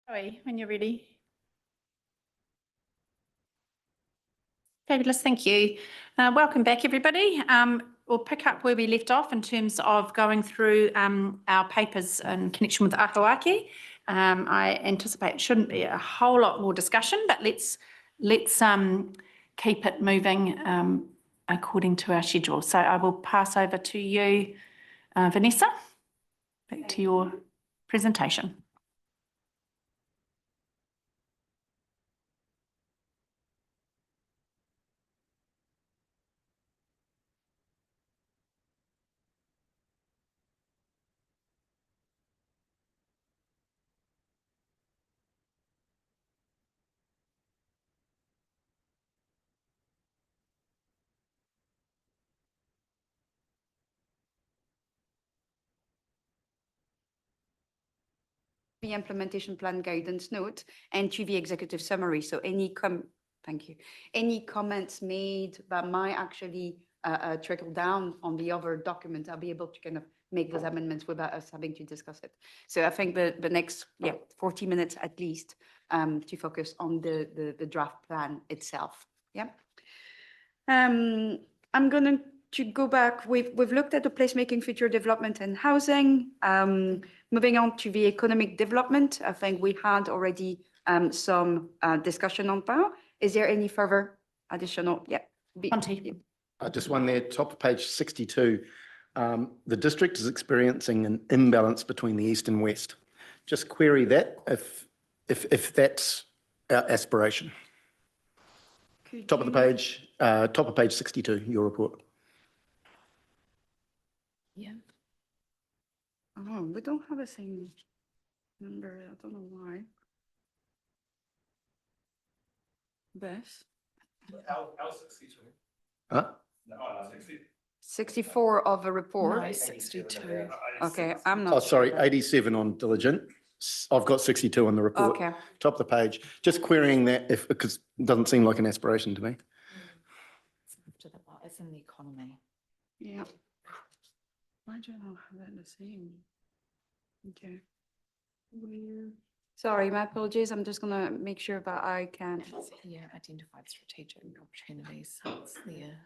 Chloe, when you're ready. Fabulous, thank you. Welcome back, everybody. We'll pick up where we left off in terms of going through our papers in connection with Ahuaki. I anticipate it shouldn't be a whole lot more discussion, but let's keep it moving according to our schedule. So I will pass over to you, Vanessa, back to your presentation. The implementation plan guidance note and to the executive summary. So thank you. Any comments made that might actually trickle down on the other document, I'll be able to kind of make those amendments without us having to discuss it. So I think the next 40 minutes at least to focus on the draft plan itself. Yeah. I'm going to go back. We've looked at the placemaking, future development and housing. Moving on to the economic development, I think we had already some discussion on that. Is there any further additional? Yeah. Just one there, top of page 62. The district is experiencing an imbalance between the east and west. Just query that if that's our aspiration. Top of page 62, your report. Yeah. Oh, we don't have the same number. I don't know why. Beth? Huh? 64 of a report. No, 62. Okay, I'm not. Oh, sorry, sure. 87 on diligent. I've got 62 on the report. Okay. Top of the page. Just querying that because it doesn't seem like an aspiration to me. It's in the economy. Yeah. Why do I not have that the same? Okay. Sorry, my apologies. I'm just gonna make sure that I can. Yeah, identified strategic opportunities. So it's there.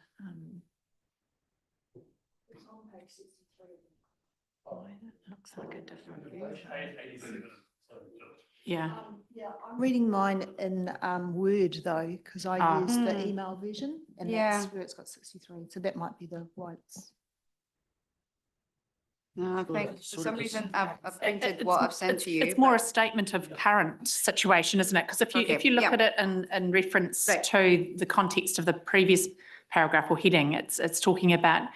Oh, it looks like a different version. Yeah. I'm reading mine in Word though, because I use the email version and that's where it's got 63. So that might be the ones. No, I think for some reason I've printed what I've sent to you. It's more a statement of current situation, isn't it? Because if you look at it in reference to the context of the previous paragraph or heading, it's talking about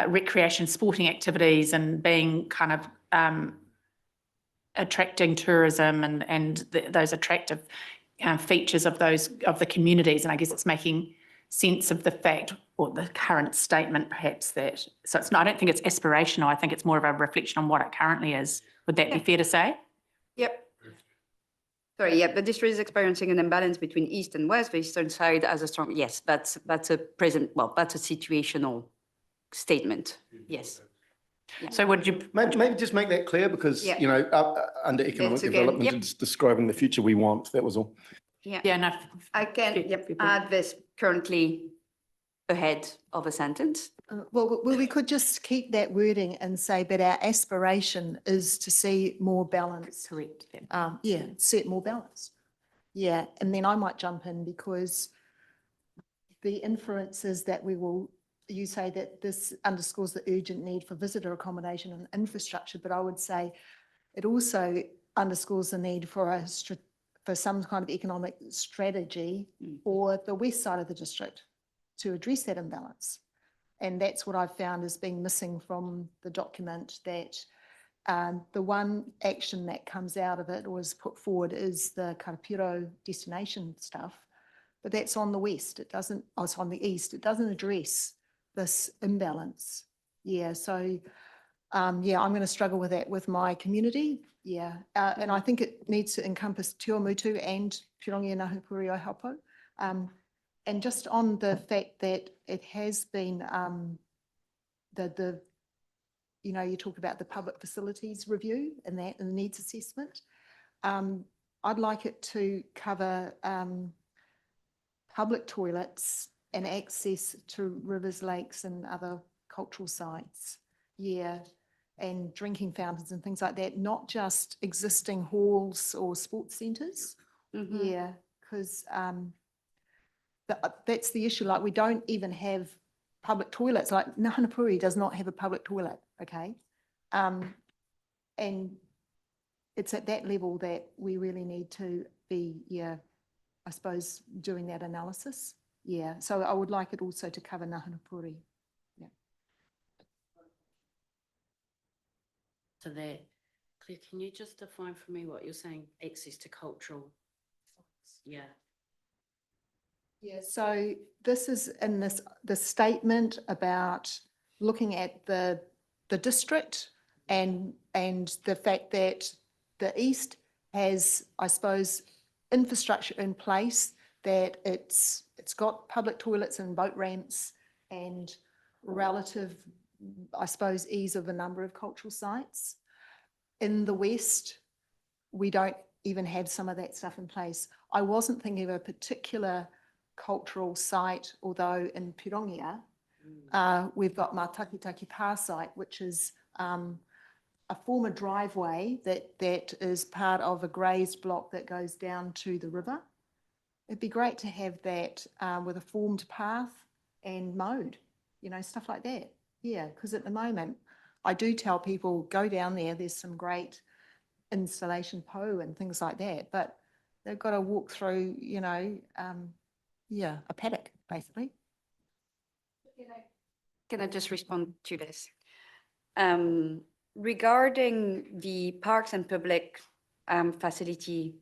recreation, sporting activities, and being kind of attracting tourism and those attractive features of the communities. And I guess it's making sense of the fact or the current statement perhaps that, so it's not, I don't think it's aspirational. I think it's more of a reflection on what it currently is. Would that be fair to say? Yep. Sorry, yeah, the district is experiencing an imbalance between east and west. The eastern side has a strong, yes, that's a present, well, that's a situational statement. Yes. Yeah. So would you maybe just make that clear because, you know, under economic development, it's describing the future we want. That was all. Yeah. Yeah, no. I can add this currently ahead of a sentence. Well, we could just keep that wording and say, but our aspiration is to see more balance. Correct. Yeah, set more balance. Yeah, and then I might jump in because the inference is that you say that this underscores the urgent need for visitor accommodation and infrastructure, but I would say it also underscores the need for some kind of economic strategy for the west side of the district to address that imbalance. And that's what I've found as being missing from the document, that the one action that comes out of it or is put forward is the Karapiro destination stuff, but that's on the west. It doesn't, it's on the east. It doesn't address this imbalance. Yeah, so yeah, I'm going to struggle with that with my community. Yeah, and I think it needs to encompass Tuamutu and Pirongi Nahupuri Haupo. And just on the fact that it has been, the you know, you talk about the public facilities review and that and the needs assessment. I'd like it to cover public toilets and access to rivers, lakes and other cultural sites. Yeah, and drinking fountains and things like that, not just existing halls or sports centres. Mhm. Yeah, because that's the issue. Like we don't even have public toilets. Like Nahanapuri does not have a public toilet, okay? And it's at that level that we really need to be, yeah, I suppose, doing that analysis. Yeah, so I would like it also to cover Nahanapuri. Yeah. To that, Claire, can you just define for me what you're saying, access to cultural? Yeah. Yeah, so this is in the statement about looking at the district and the fact that the East has, I suppose, infrastructure in place, that it's got public toilets and boat ramps and relative, I suppose, ease of a number of cultural sites. In the West, we don't even have some of that stuff in place. I wasn't thinking of a particular cultural site, although in Pirongia, we've got Mātakitaki Pā site, which is a former driveway that is part of a grazed block that goes down to the river. It'd be great to have that with a formed path and mowed, you know, stuff like that. Yeah, because at the moment, I do tell people, go down there, there's some great installation po and things like that, but they've got to walk through, you know, yeah, a paddock, basically. Can I just respond to this? Regarding the parks and public facility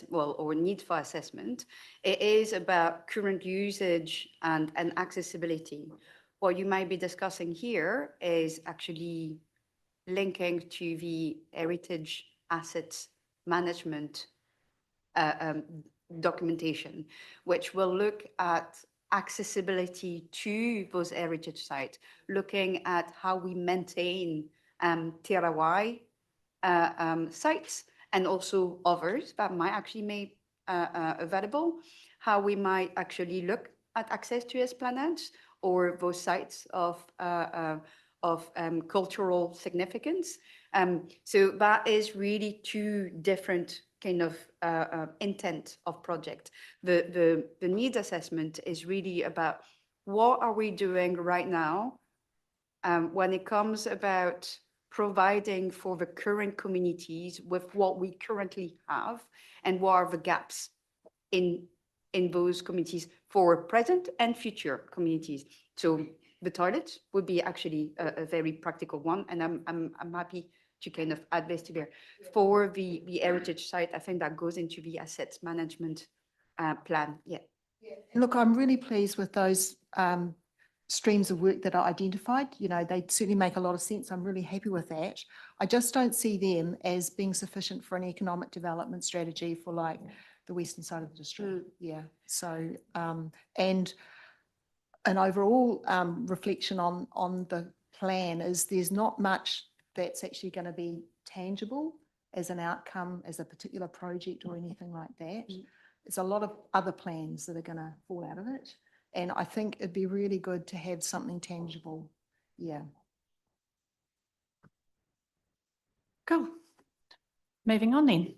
or need for assessment, it is about current usage and accessibility. What you might be discussing here is actually linking to the heritage assets management documentation, which will look at accessibility to those heritage sites, looking at how we maintain Te Rawai sites and also others that might actually make available, how we might actually look at access to esplanades or those sites of cultural significance. So that is really two different kind of intent of project. The needs assessment is really about what are we doing right now when it comes about providing for the current communities with what we currently have, and what are the gaps in those communities for present and future communities. So the toilet would be actually a very practical one, and I'm happy to kind of add this to there. For the heritage site, I think that goes into the assets management plan. Yeah. Look, I'm really pleased with those streams of work that are identified. You know, they certainly make a lot of sense. I'm really happy with that. I just don't see them as being sufficient for an economic development strategy for like the western side of the district. Yeah. So, and an overall reflection on the plan is there's not much that's actually going to be tangible as an outcome, as a particular project or anything like that. There's a lot of other plans that are going to fall out of it. And I think it'd be really good to have something tangible. Yeah. Cool. Moving on then.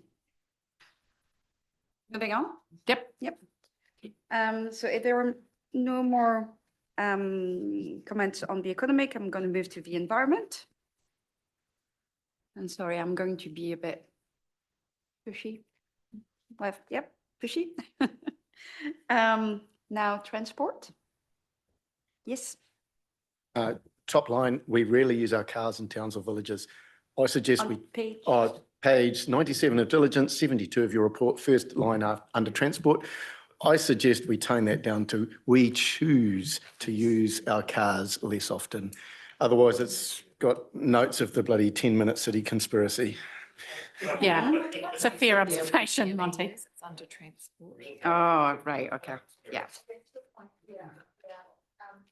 Moving on? Yep. Yep. So if there are no more comments on the economic, I'm going to move to the environment. And sorry, I'm going to be a bit pushy. Yep, pushy. Now transport. Yes. Top line, we rarely use our cars in towns or villages. I suggest On we, page. page 97 of diligence, 72 of your report, first line under transport. I suggest we tone that down to we choose to use our cars less often. Otherwise, it's got notes of the bloody 10-minute city conspiracy. Yeah, it's a fair observation, Monty. It's under transport. Oh, right. Okay. Yeah.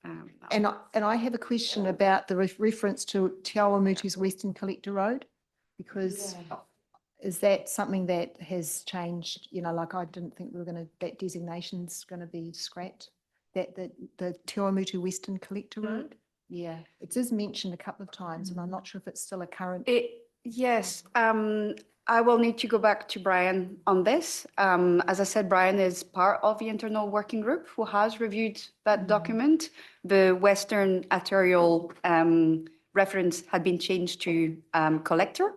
And I have a question about the reference to Te Awamutu's Western Collector Road, because is that something that has changed? You know, like I didn't think we were going to, that designation's going to be scrapped, that the Te Awamutu Western Collector Road? Yeah, it is mentioned a couple of times and I'm not sure if it's still a current. Yes, I will need to go back to Brian on this. As I said, Brian is part of the internal working group who has reviewed that document. The Western Arterial reference had been changed to Collector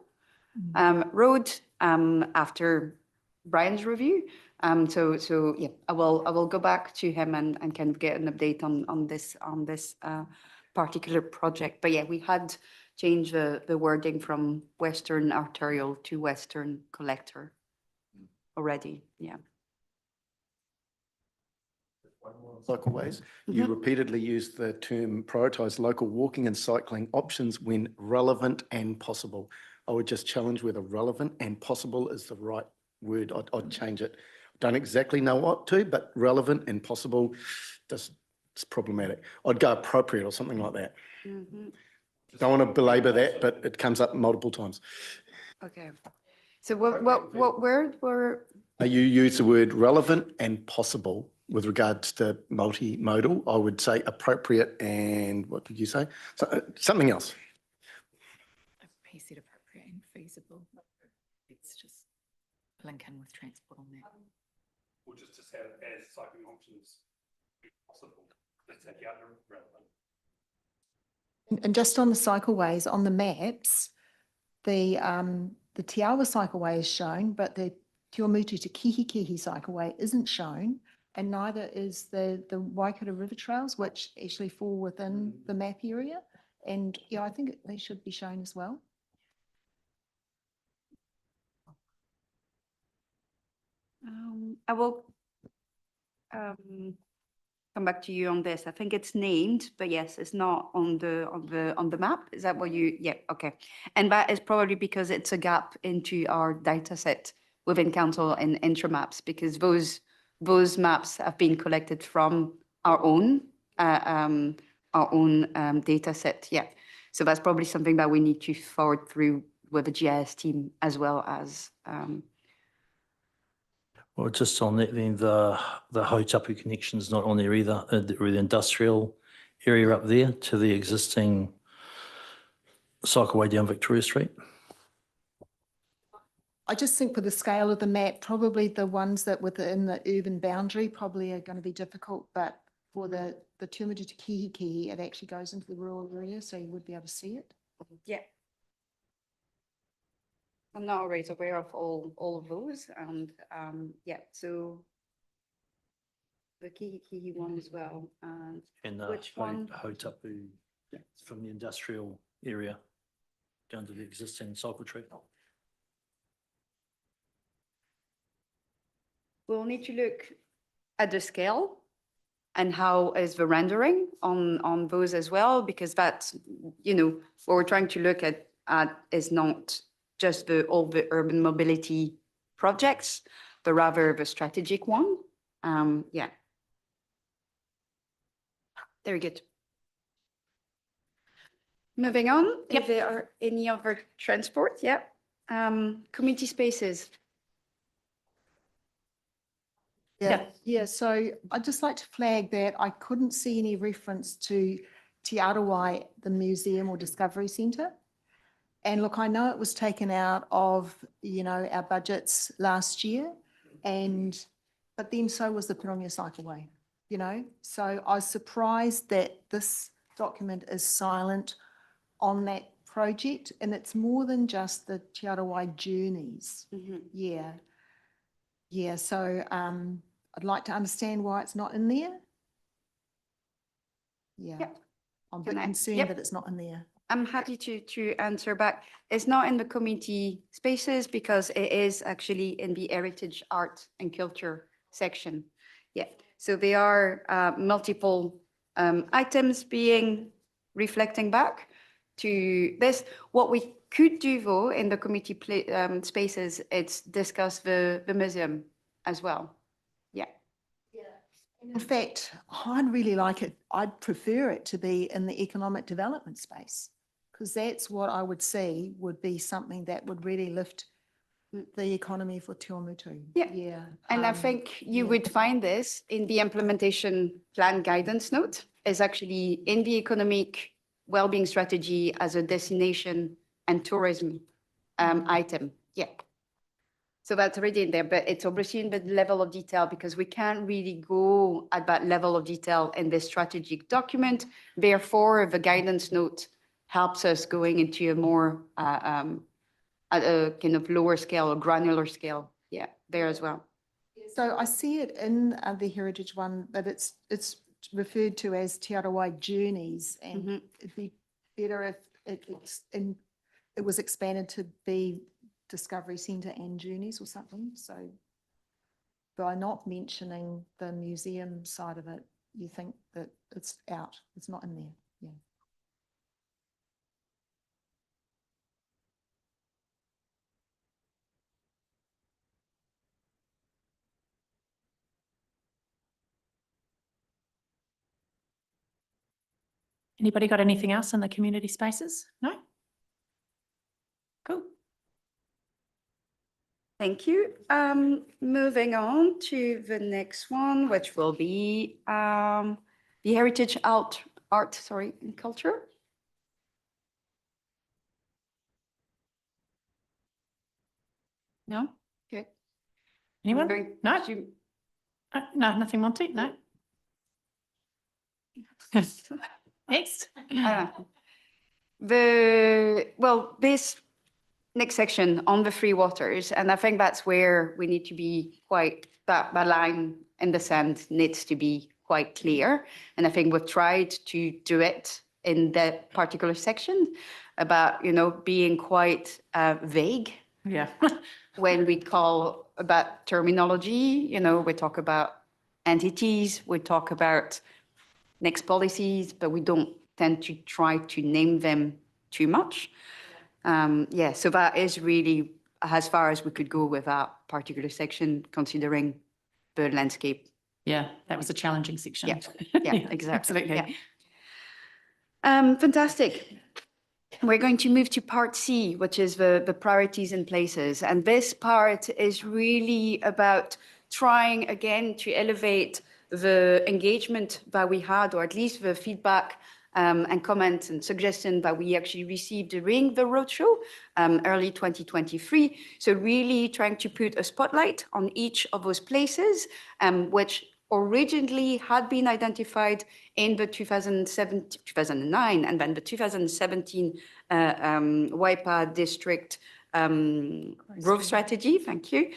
Road after Brian's review. So yeah, I will go back to him and kind of get an update on this particular project. But yeah, we had changed the wording from Western Arterial to Western Collector already. Yeah. Cycleways, you repeatedly use the term prioritise local walking and cycling options when relevant and possible. I would just challenge whether relevant and possible is the right word. I'd change it. Don't exactly know what to, but relevant and possible, it's problematic. I'd go appropriate or something like that. Don't want to belabor that, but it comes up multiple times. Okay. So what word were? You use the word relevant and possible with regards to multimodal. I would say appropriate and what did you say? So, something else. He said appropriate and feasible. It's just link in with transport on that. Or just to say as cycling options possible. Let's take out the relevant. And just on the cycleways, on the maps, the Te Awa cycleway is shown, but the Te Awamutu to Kihikihi cycleway isn't shown, and neither is the Waikato River Trails, which actually fall within the map area. And yeah, I think they should be shown as well. I will come back to you on this. I think it's named, but yes, it's not on the map. Is that what you? Yeah, okay. And that is probably because it's a gap into our data set within council and intramaps, because those maps have been collected from our own data set. Yeah, so that's probably something that we need to forward through with the GIS team as well as. Well, just on that, then the Hautapu connection's not on there either, the industrial area up there to the existing cycleway down Victoria Street. I just think with the scale of the map, probably the ones that within the urban boundary probably are going to be difficult, but for the Te Awamutu to Kihikihi, it actually goes into the rural area, so you would be able to see it. Yeah. I'm not always aware of all of those, and yeah, so the Kihikihi one as well. And which one? Hautapu from the industrial area down to the existing cycle track. We'll need to look at the scale and how is the rendering on those as well, because that's, you know, what we're trying to look at is not just all the urban mobility projects, but rather the strategic one. Yeah. Very good. Moving on, if there are any other transport, yeah. Community spaces. Yeah, so I'd just like to flag that I couldn't see any reference to Te Arawai, the museum or discovery centre. And look, I know it was taken out of, you know, our budgets last year, but then so was the Pirongia Cycleway, you know. So I was surprised that this document is silent on that project, and it's more than just the Te Arawai journeys. Yeah. Yeah, so I'd like to understand why it's not in there. Yeah, Yep. I'm a bit concerned that it's not in there. I'm happy to answer back. It's not in the community spaces because it is actually in the heritage art and culture section. Yeah, so there are multiple items being reflecting back to this. What we could do though in the community spaces, it's discuss the museum as well. Yeah. In fact, I'd really like it, I'd prefer it to be in the economic development space, because that's what I would see would be something that would really lift the economy for Tuamutu. Yeah. Yeah. And I think you would find this in the implementation plan guidance note is actually in the economic well-being strategy as a destination and tourism item. Yeah. So that's already in there, but it's obviously in the level of detail because we can't really go at that level of detail in this strategic document. Therefore, the guidance note helps us going into a more at a kind of lower scale or granular scale. Yeah, there as well. So I see it in the heritage one, but it's referred to as Te Arawai Journeys, and it'd be better if it was expanded to be Discovery Centre and Journeys or something. So by not mentioning the museum side of it, you think that it's out, it's not in there. Yeah. Anybody got anything else in the community spaces? No? Cool. Thank you. Moving on to the next one, which will be the heritage art, and culture. No? Okay. Anyone? Very- No? No, nothing, Monty? No? Next. This next section on the three waters, and I think that's where we need to be quite, that line in the sand needs to be quite clear. And I think we've tried to do it in that particular section about, being quite vague. Yeah. When we call about terminology, we talk about entities, we talk about next policies, but we don't tend to try to name them too much. So that is really as far as we could go with that particular section, considering the landscape. Yeah, that was a challenging section. Yeah, exactly. Absolutely. Yeah. Fantastic. We're going to move to part C, which is the priorities and places. And this part is really about trying again to elevate the engagement that we had, or at least the feedback and comments and suggestions that we actually received during the roadshow early 2023. So really trying to put a spotlight on each of those places, which originally had been identified in the 2009 and then the 2017 Waipa district growth strategy. Thank you.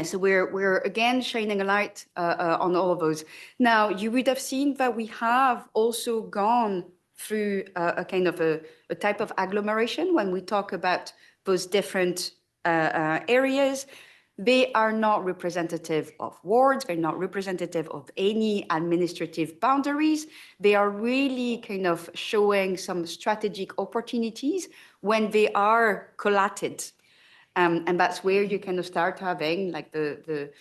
So we're again shining a light on all of those. Now, you would have seen that we have also gone through a kind of a type of agglomeration when we talk about those different areas. They are not representative of wards. They're not representative of any administrative boundaries. They are really kind of showing some strategic opportunities when they are collated. And that's where you kind of start having like the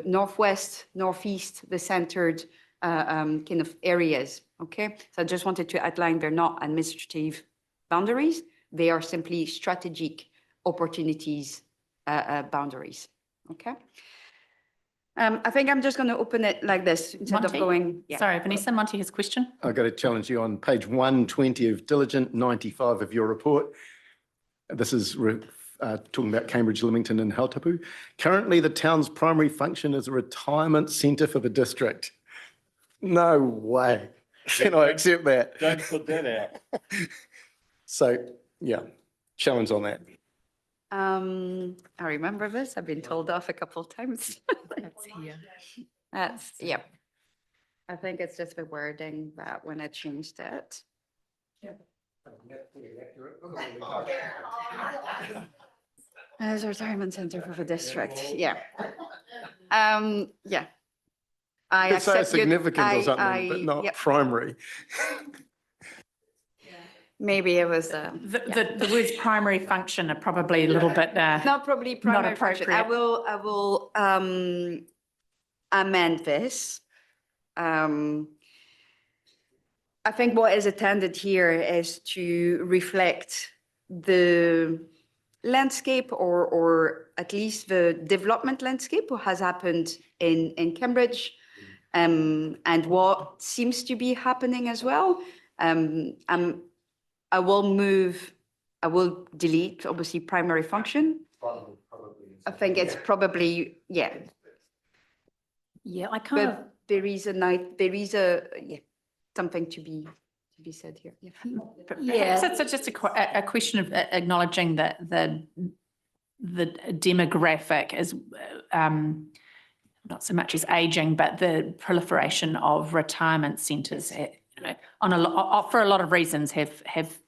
northwest, northeast, the centered kind of areas. Okay, so I just wanted to outline they're not administrative boundaries. They are simply strategic opportunities boundaries. Okay. I think I'm just going to open it like this instead Monty? of going. Yeah. Sorry, Vanessa, Monty has a question. I've got to challenge you on page 120 of Diligent, 95 of your report. This is talking about Cambridge, Leamington and Hautapu. Currently, the town's primary function is a retirement centre for the district. No way. Can I accept that? Don't put that out. So, yeah, challenge on that. I remember this. I've been told off a couple of times. That's here. Yeah. I think it's just the wording that when I changed it. As a retirement center for the district, yeah. Yeah. I It's so accept significant or something, but not yep. primary. Maybe it was. The words primary function are probably a little bit. Not probably primary function. I appropriate. amend this. I think what is intended here is to reflect the landscape or at least the development landscape what has happened in Cambridge and what seems to be happening as well. I will delete obviously primary function. I think it's probably, yeah. Yeah, I kind of, But there is something to be said here. Yeah. Perhaps it's just a question of acknowledging that the demographic is not so much as aging, but the proliferation of retirement centres, for a lot of reasons have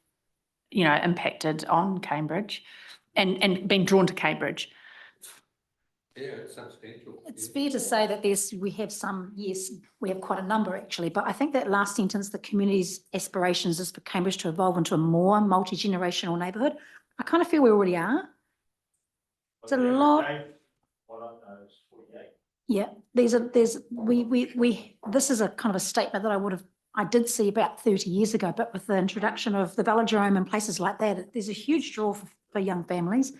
impacted on Cambridge and been drawn to Cambridge. Yeah, it's substantial. it's fair to say that we have quite a number actually, but I think that last sentence, the community's aspirations is for Cambridge to evolve into a more multi-generational neighbourhood. I kind of feel we already are. It's a lot. Yeah, this is a kind of a statement that I did see about 30 years ago, but with the introduction of the velodrome and places like that, there's a huge draw for young families.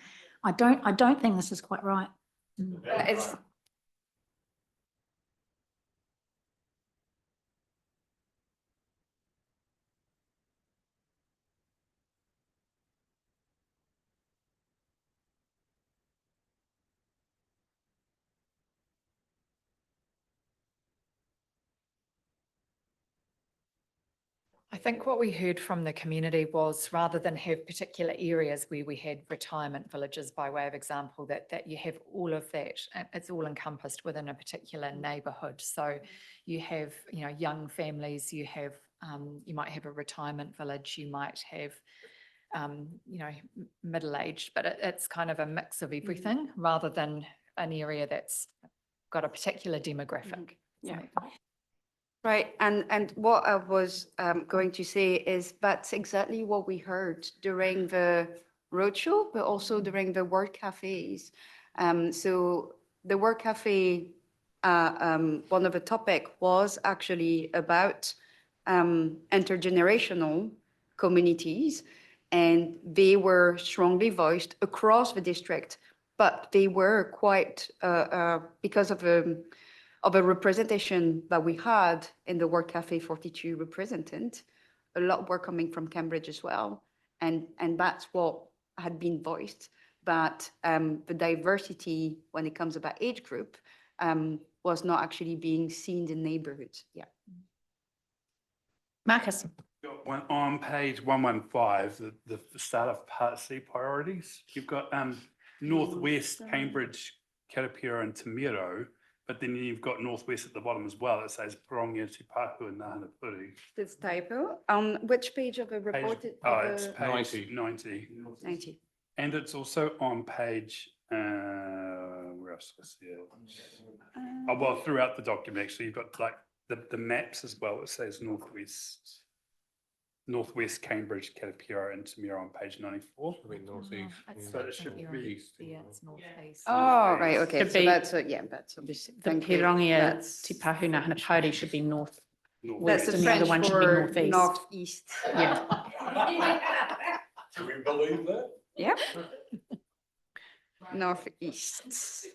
I don't think this is quite right. It's I think what we heard from the community was rather than have particular areas where we had retirement villages by way of example, that you have all of that, it's all encompassed within a particular neighbourhood. So you have, young families, you might have a retirement village, you might have, middle-aged, but it's kind of a mix of everything rather than an area that's got a particular demographic. Yeah. Right, and what I was going to say is that's exactly what we heard during the roadshow, but also during the work cafes. So the work cafe, one of the topic was actually about intergenerational communities, and they were strongly voiced across the district, but they were quite, because of a representation that we had in the Work Cafe 42 representant, a lot were coming from Cambridge as well. And that's what had been voiced, but the diversity when it comes about age group was not actually being seen in neighborhoods. Yeah. Marcus. On page 115, the start of Part C priorities, you've got Northwest, Cambridge, Karapiro and Te Miro, but then you've got Northwest at the bottom as well. It says Porongia, Te Pahu and Nahanapuri. This typo. On which page of the report? It's page 90. 90. And it's also on page, where else do I see it? Well, throughout the document, actually, you've got like the maps as well. It says Northwest, Cambridge, Karapiro and Te Miro on page 94. I mean, northeast. So it should be Yeah, it's northeast. Oh, right, okay. Should So be that's, that's obviously. The thank you. Pirongia, That's- Te Pahu, Nahanapuri should be north. That's the and the other one French should be for northeast. northeast. Yeah. Do we believe that? Yep. Northeast.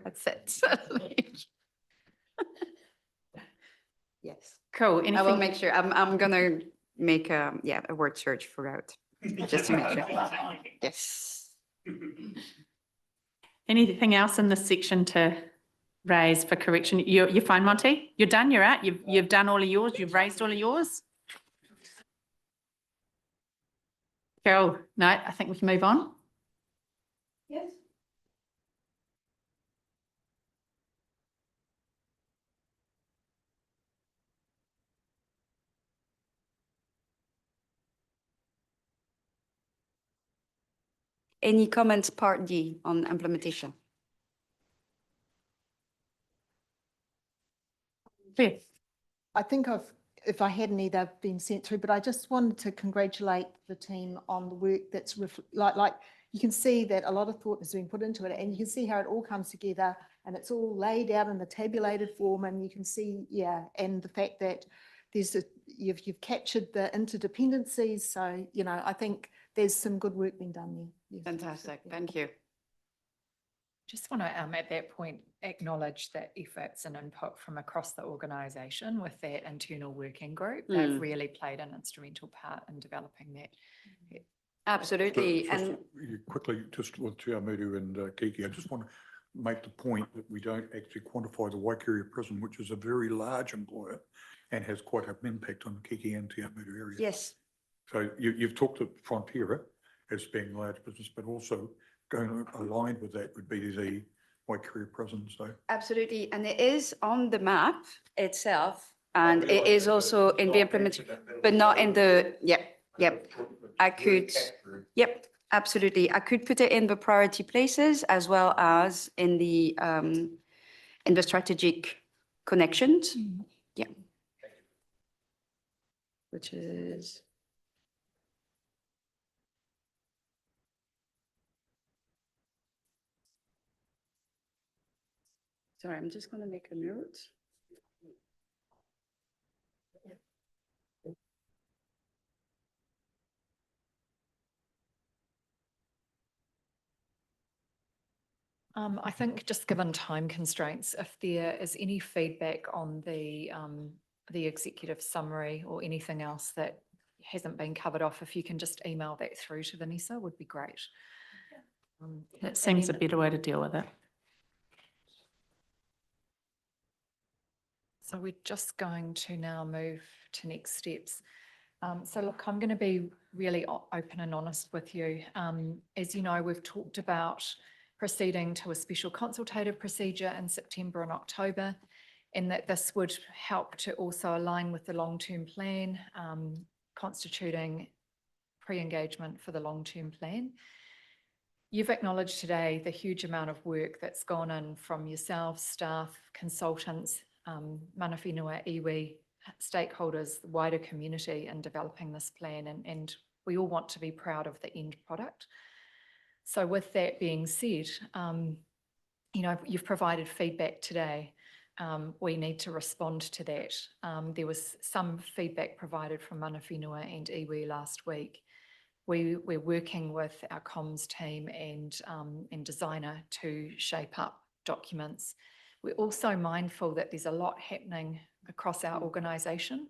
That's it. Yes. Cool. I will Anything? make sure. I'm gonna make a word search throughout, just to make sure. Yes. Anything else in this section to raise for correction? You're fine, Monty? You're done, you're out? You've done all of yours? You've raised all of yours? Cool. No, I think we can move on. Yes. Any comments, part D, on implementation? Clear. I think if I hadn't either been sent through, but I just wanted to congratulate the team on the work that's like you can see that a lot of thought has been put into it, and you can see how it all comes together and it's all laid out in the tabulated form, and you can see, yeah, and the fact that you've captured the interdependencies. So, you know, I think there's some good work being done there. Yes. Fantastic, thank you. Just want to, at that point, acknowledge the efforts and input from across the organisation with that internal working group. They've really played an instrumental part in developing that. Absolutely, and Quickly, just with Chair Mudu and Kiki, I just want to make the point that we don't actually quantify the Waikaria prison, which is a very large employer and has quite an impact on the Kiki and Te Amutu area. yes, So you've talked of Frontiera as being a large business, but also going aligned with that would be the Waikaria prison, so. absolutely, and it is on the map itself, and it is also in the implementation, but not in the, yep. I could, yep, absolutely. I could put it in the priority places as well as in the strategic connections. Yeah. Which is. Sorry, I'm just going to make a note. I think just given time constraints, if there is any feedback on the executive summary or anything else that hasn't been covered off, if you can just email that through to Vanessa, would be great. That seems a better way to deal with it. So we're just going to now move to next steps. So look, I'm going to be really open and honest with you. As you know, we've talked about proceeding to a special consultative procedure in September and October, and that this would help to also align with the long-term plan, constituting pre-engagement for the long-term plan. You've acknowledged today the huge amount of work that's gone in from yourselves, staff, consultants, mana whenua, iwi, stakeholders, the wider community in developing this plan, and we all want to be proud of the end product. So with that being said, you know, you've provided feedback today. We need to respond to that. There was some feedback provided from mana whenua and iwi last week. We're working with our comms team and designer to shape up documents. We're also mindful that there's a lot happening across our organisation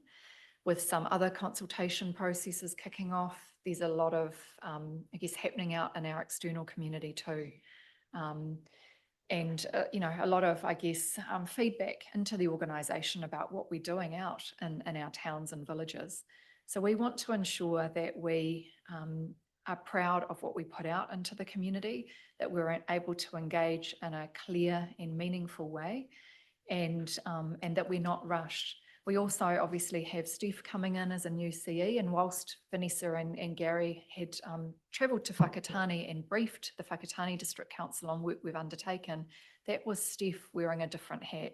with some other consultation processes kicking off. There's a lot of, I guess, happening out in our external community too. You know, a lot of, I guess, feedback into the organisation about what we're doing out in our towns and villages. So we want to ensure that we are proud of what we put out into the community, that we're able to engage in a clear and meaningful way, and that we're not rushed. We also obviously have Steph coming in as a new CE, and whilst Vanessa and Gary had travelled to Whakatane and briefed the Whakatane District Council on work we've undertaken, that was Steph wearing a different hat.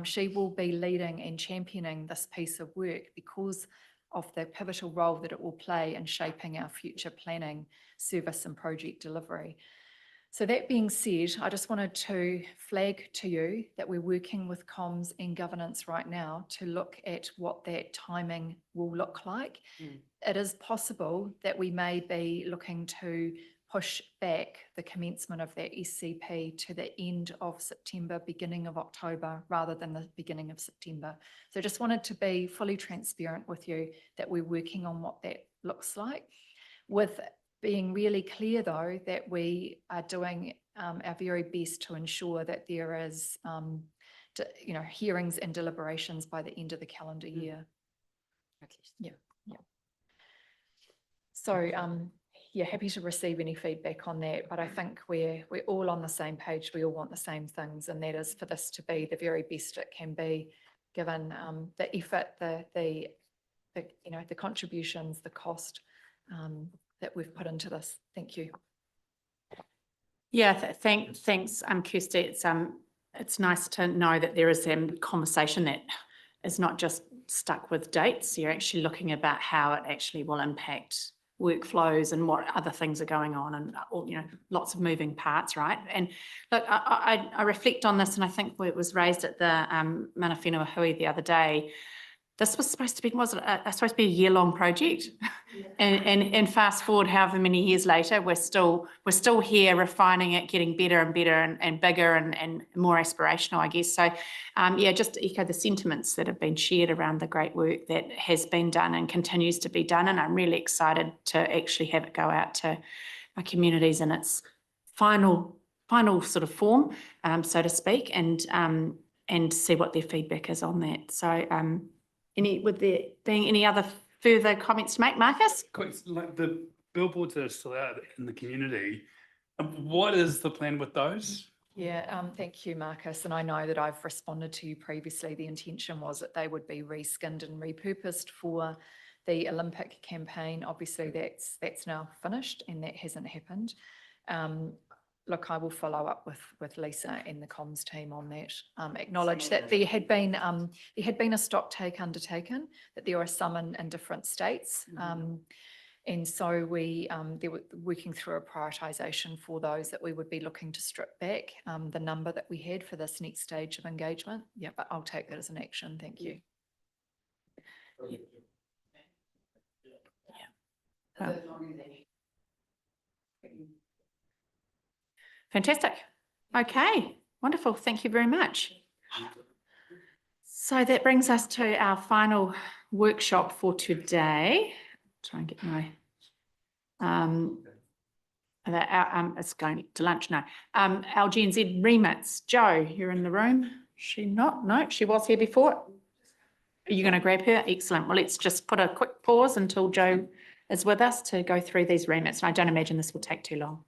She will be leading and championing this piece of work because of the pivotal role that it will play in shaping our future planning, service and project delivery. So that being said, I just wanted to flag to you that we're working with comms and governance right now to look at what that timing will look like. It is possible that we may be looking to push back the commencement of that SCP to the end of September, beginning of October, rather than the beginning of September. So just wanted to be fully transparent with you that we're working on what that looks like, with being really clear though that we are doing our very best to ensure that there is, you know, hearings and deliberations by the end of the calendar year. Yeah. So yeah, happy to receive any feedback on that, but I think we're all on the same page. We all want the same things, and that is for this to be the very best it can be, given the effort, the you know, the contributions, the cost that we've put into this. Thank you. Yeah, thanks, Kirsty. It's nice to know that there is a conversation that is not just stuck with dates. You're actually looking about how it actually will impact workflows and what other things are going on, and lots of moving parts, right? And look, I reflect on this, and I think it was raised at the Mana Whenua Hui the other day. This was supposed to be, supposed to be a year-long project, and fast forward however many years later, we're still here refining it, getting better and better and bigger and more aspirational, I guess. So, just to echo the sentiments that have been shared around the great work that has been done and continues to be done, and I'm really excited to actually have it go out to our communities in its final sort of form, so to speak, and see what their feedback is on that. So, would there being any other further comments to make, Marcus? Like the billboards that are still out in the community, what is the plan with those? Yeah, thank you, Marcus. And I know that I've responded to you previously. The intention was that they would be reskinned and repurposed for the Olympic campaign. Obviously, that's now finished, and that hasn't happened. Look, I will follow up with Lisa and the comms team on that. Acknowledge that there had been a stock take undertaken, that there are some in different states. And so they were working through a prioritisation for those that we would be looking to strip back the number that we had for this next stage of engagement. Yeah, but I'll take that as an action. Thank you. Fantastic. Okay, wonderful. Thank you very much. So that brings us to our final workshop for today. Try and get my it's going to lunch now. Our GNZ remits. Jo, you're in the room. She not? No, she was here before. Are you going to grab her? Excellent. Well, let's just put a quick pause until Jo is with us to go through these remits. And I don't imagine this will take too long.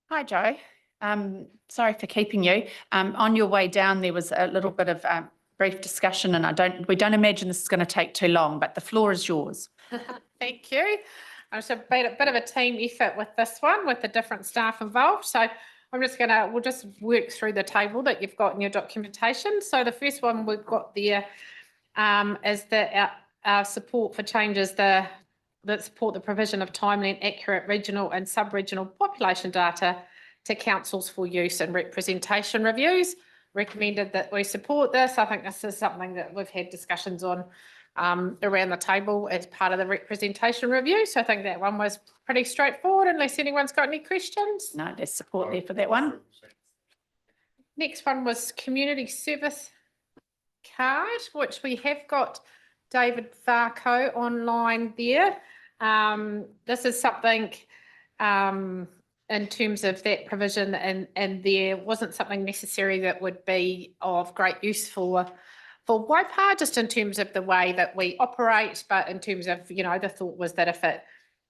Hi, Jo. Sorry for keeping you. On your way down, there was a little bit of brief discussion, and we don't imagine this is going to take too long, but the floor is yours. Thank you. It's been a bit of a team effort with this one, with the different staff involved. So we'll just work through the table that you've got in your documentation. So the first one we've got there is our support for changes that support the provision of timely and accurate regional and sub-regional population data to councils for use in representation reviews. Recommended that we support this. I think this is something that we've had discussions on around the table as part of the representation review. So I think that one was pretty straightforward, unless anyone's got any questions. No, there's support there for that one. Next one was community service card, which we have got David Varco online there. This is something in terms of that provision, and there wasn't something necessary that would be of great use for Waipa, just in terms of the way that we operate, but in terms of, the thought was that if it,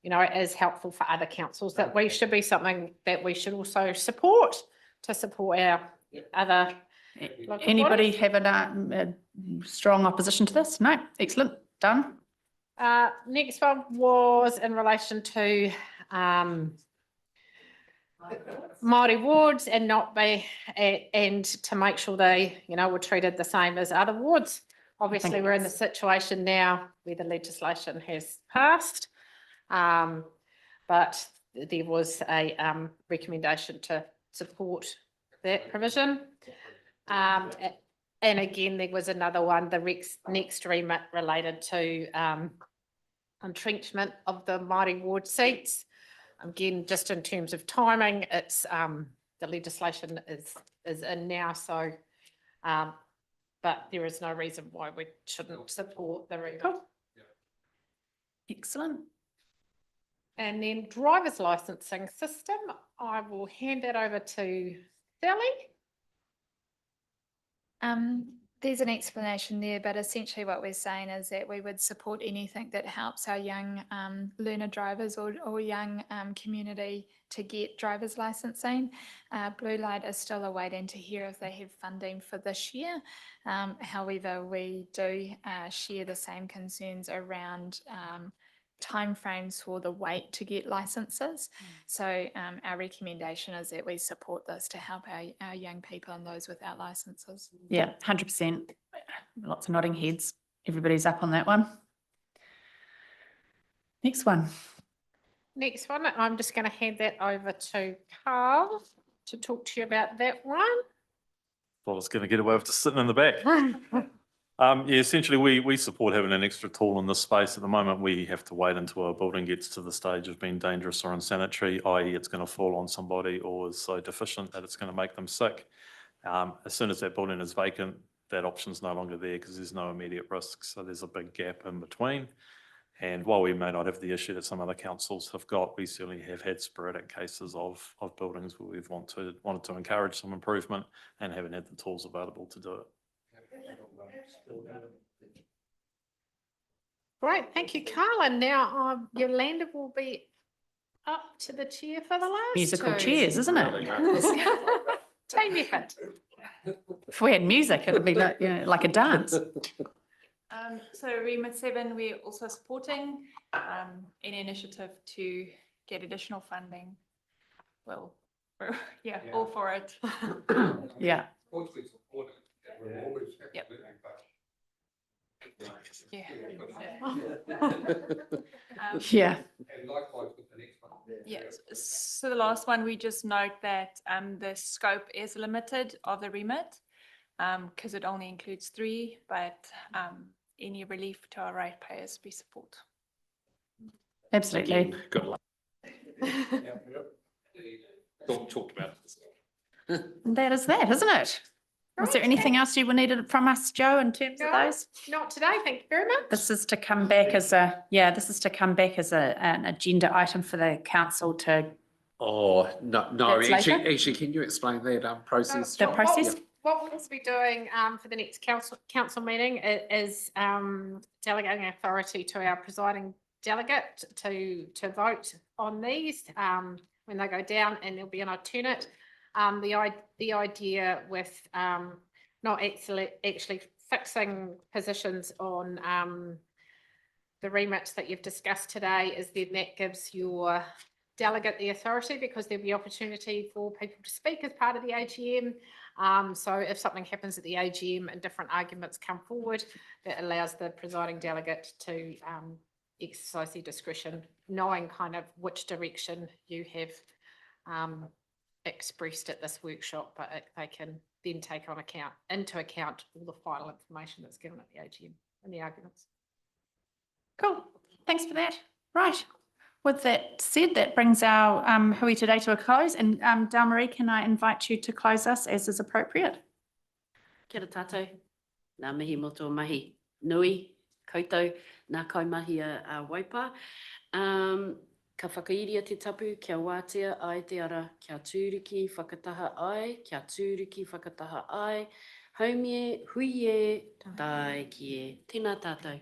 is helpful for other councils, that we should be something that we should also support to support our other. Anybody have a strong opposition to this? No, excellent, done. Next one was in relation to Māori wards and not be, and to make sure they, you know, were treated the same as other wards. Obviously, we're in the situation now where the legislation has passed. But there was a recommendation to support that provision. And again, there was another one, the next remit related to entrenchment of the Māori ward seats. Again, just in terms of timing, it's the legislation is in now, so but there is no reason why we shouldn't support the remit. Cool. Excellent. And then driver's licensing system, I will hand that over to Sally. There's an explanation there, but essentially what we're saying is that we would support anything that helps our young learner drivers or young community to get driver's licensing. Blue Light is still awaiting to hear if they have funding for this year. However, we do share the same concerns around timeframes for the wait to get licenses. So our recommendation is that we support this to help our young people and those without licenses. Yeah, 100%. Lots of nodding heads. Everybody's up on that one. Next one. Next one, I'm just going to hand that over to Carl to talk to you about that one. Thought I was going to get away with just sitting in the back. Yeah, essentially we support having an extra tool in this space. At the moment, we have to wait until our building gets to the stage of being dangerous or unsanitary, i.e. it's going to fall on somebody or is so deficient that it's going to make them sick. As soon as that building is vacant, that option's no longer there because there's no immediate risk. So there's a big gap in between. And while we may not have the issue that some other councils have got, we certainly have had sporadic cases of buildings where we've wanted to encourage some improvement and haven't had the tools available to do it. Great, thank you, Carl. And now Yolanda will be up to the chair for the last Musical two. chairs, isn't it? Team effort. If we had music, it would be like, you know, like a dance. So Remit 7, we're also supporting any initiative to get additional funding. Well, yeah, all for it. Yeah. Yep. Yeah. Yeah. Yes. So the last one, we just note that the scope is limited of the remit because it only includes 3, but any relief to our ratepayers we support. Absolutely. Good luck. Talked about this. And that is that, isn't it? Was there anything else you needed from us, Joe, in terms of those? Not today, thank you very much. This is to come back as a, this is to come back as an agenda item for the council to. Oh, no, That's later? actually, can you explain that process? The process? What we'll be doing for the next council meeting is delegating authority to our presiding delegate to vote on these when they go down, and there'll be an alternate. The idea with not actually fixing positions on the remits that you've discussed today is then that gives your delegate the authority, because there'll be opportunity for people to speak as part of the AGM. So if something happens at the AGM and different arguments come forward, that allows the presiding delegate to exercise their discretion, knowing kind of which direction you have expressed at this workshop, but they can then take into account all the final information that's given at the AGM and the arguments. Cool. Thanks for that. Right. With that said, that brings our hui today to a close. And Dale-Marie, can I invite you to close us as is appropriate? Kia ora tātou, nā mihi moto mahi nui, koutou, nā kaimahi a Waipa. Ka whakairia te tapu, kia wātea ai te ara, kia tūriki whakataha ai, kia tūriki whakataha ai, haumie, hui e, tai ki e, tēnā tātou.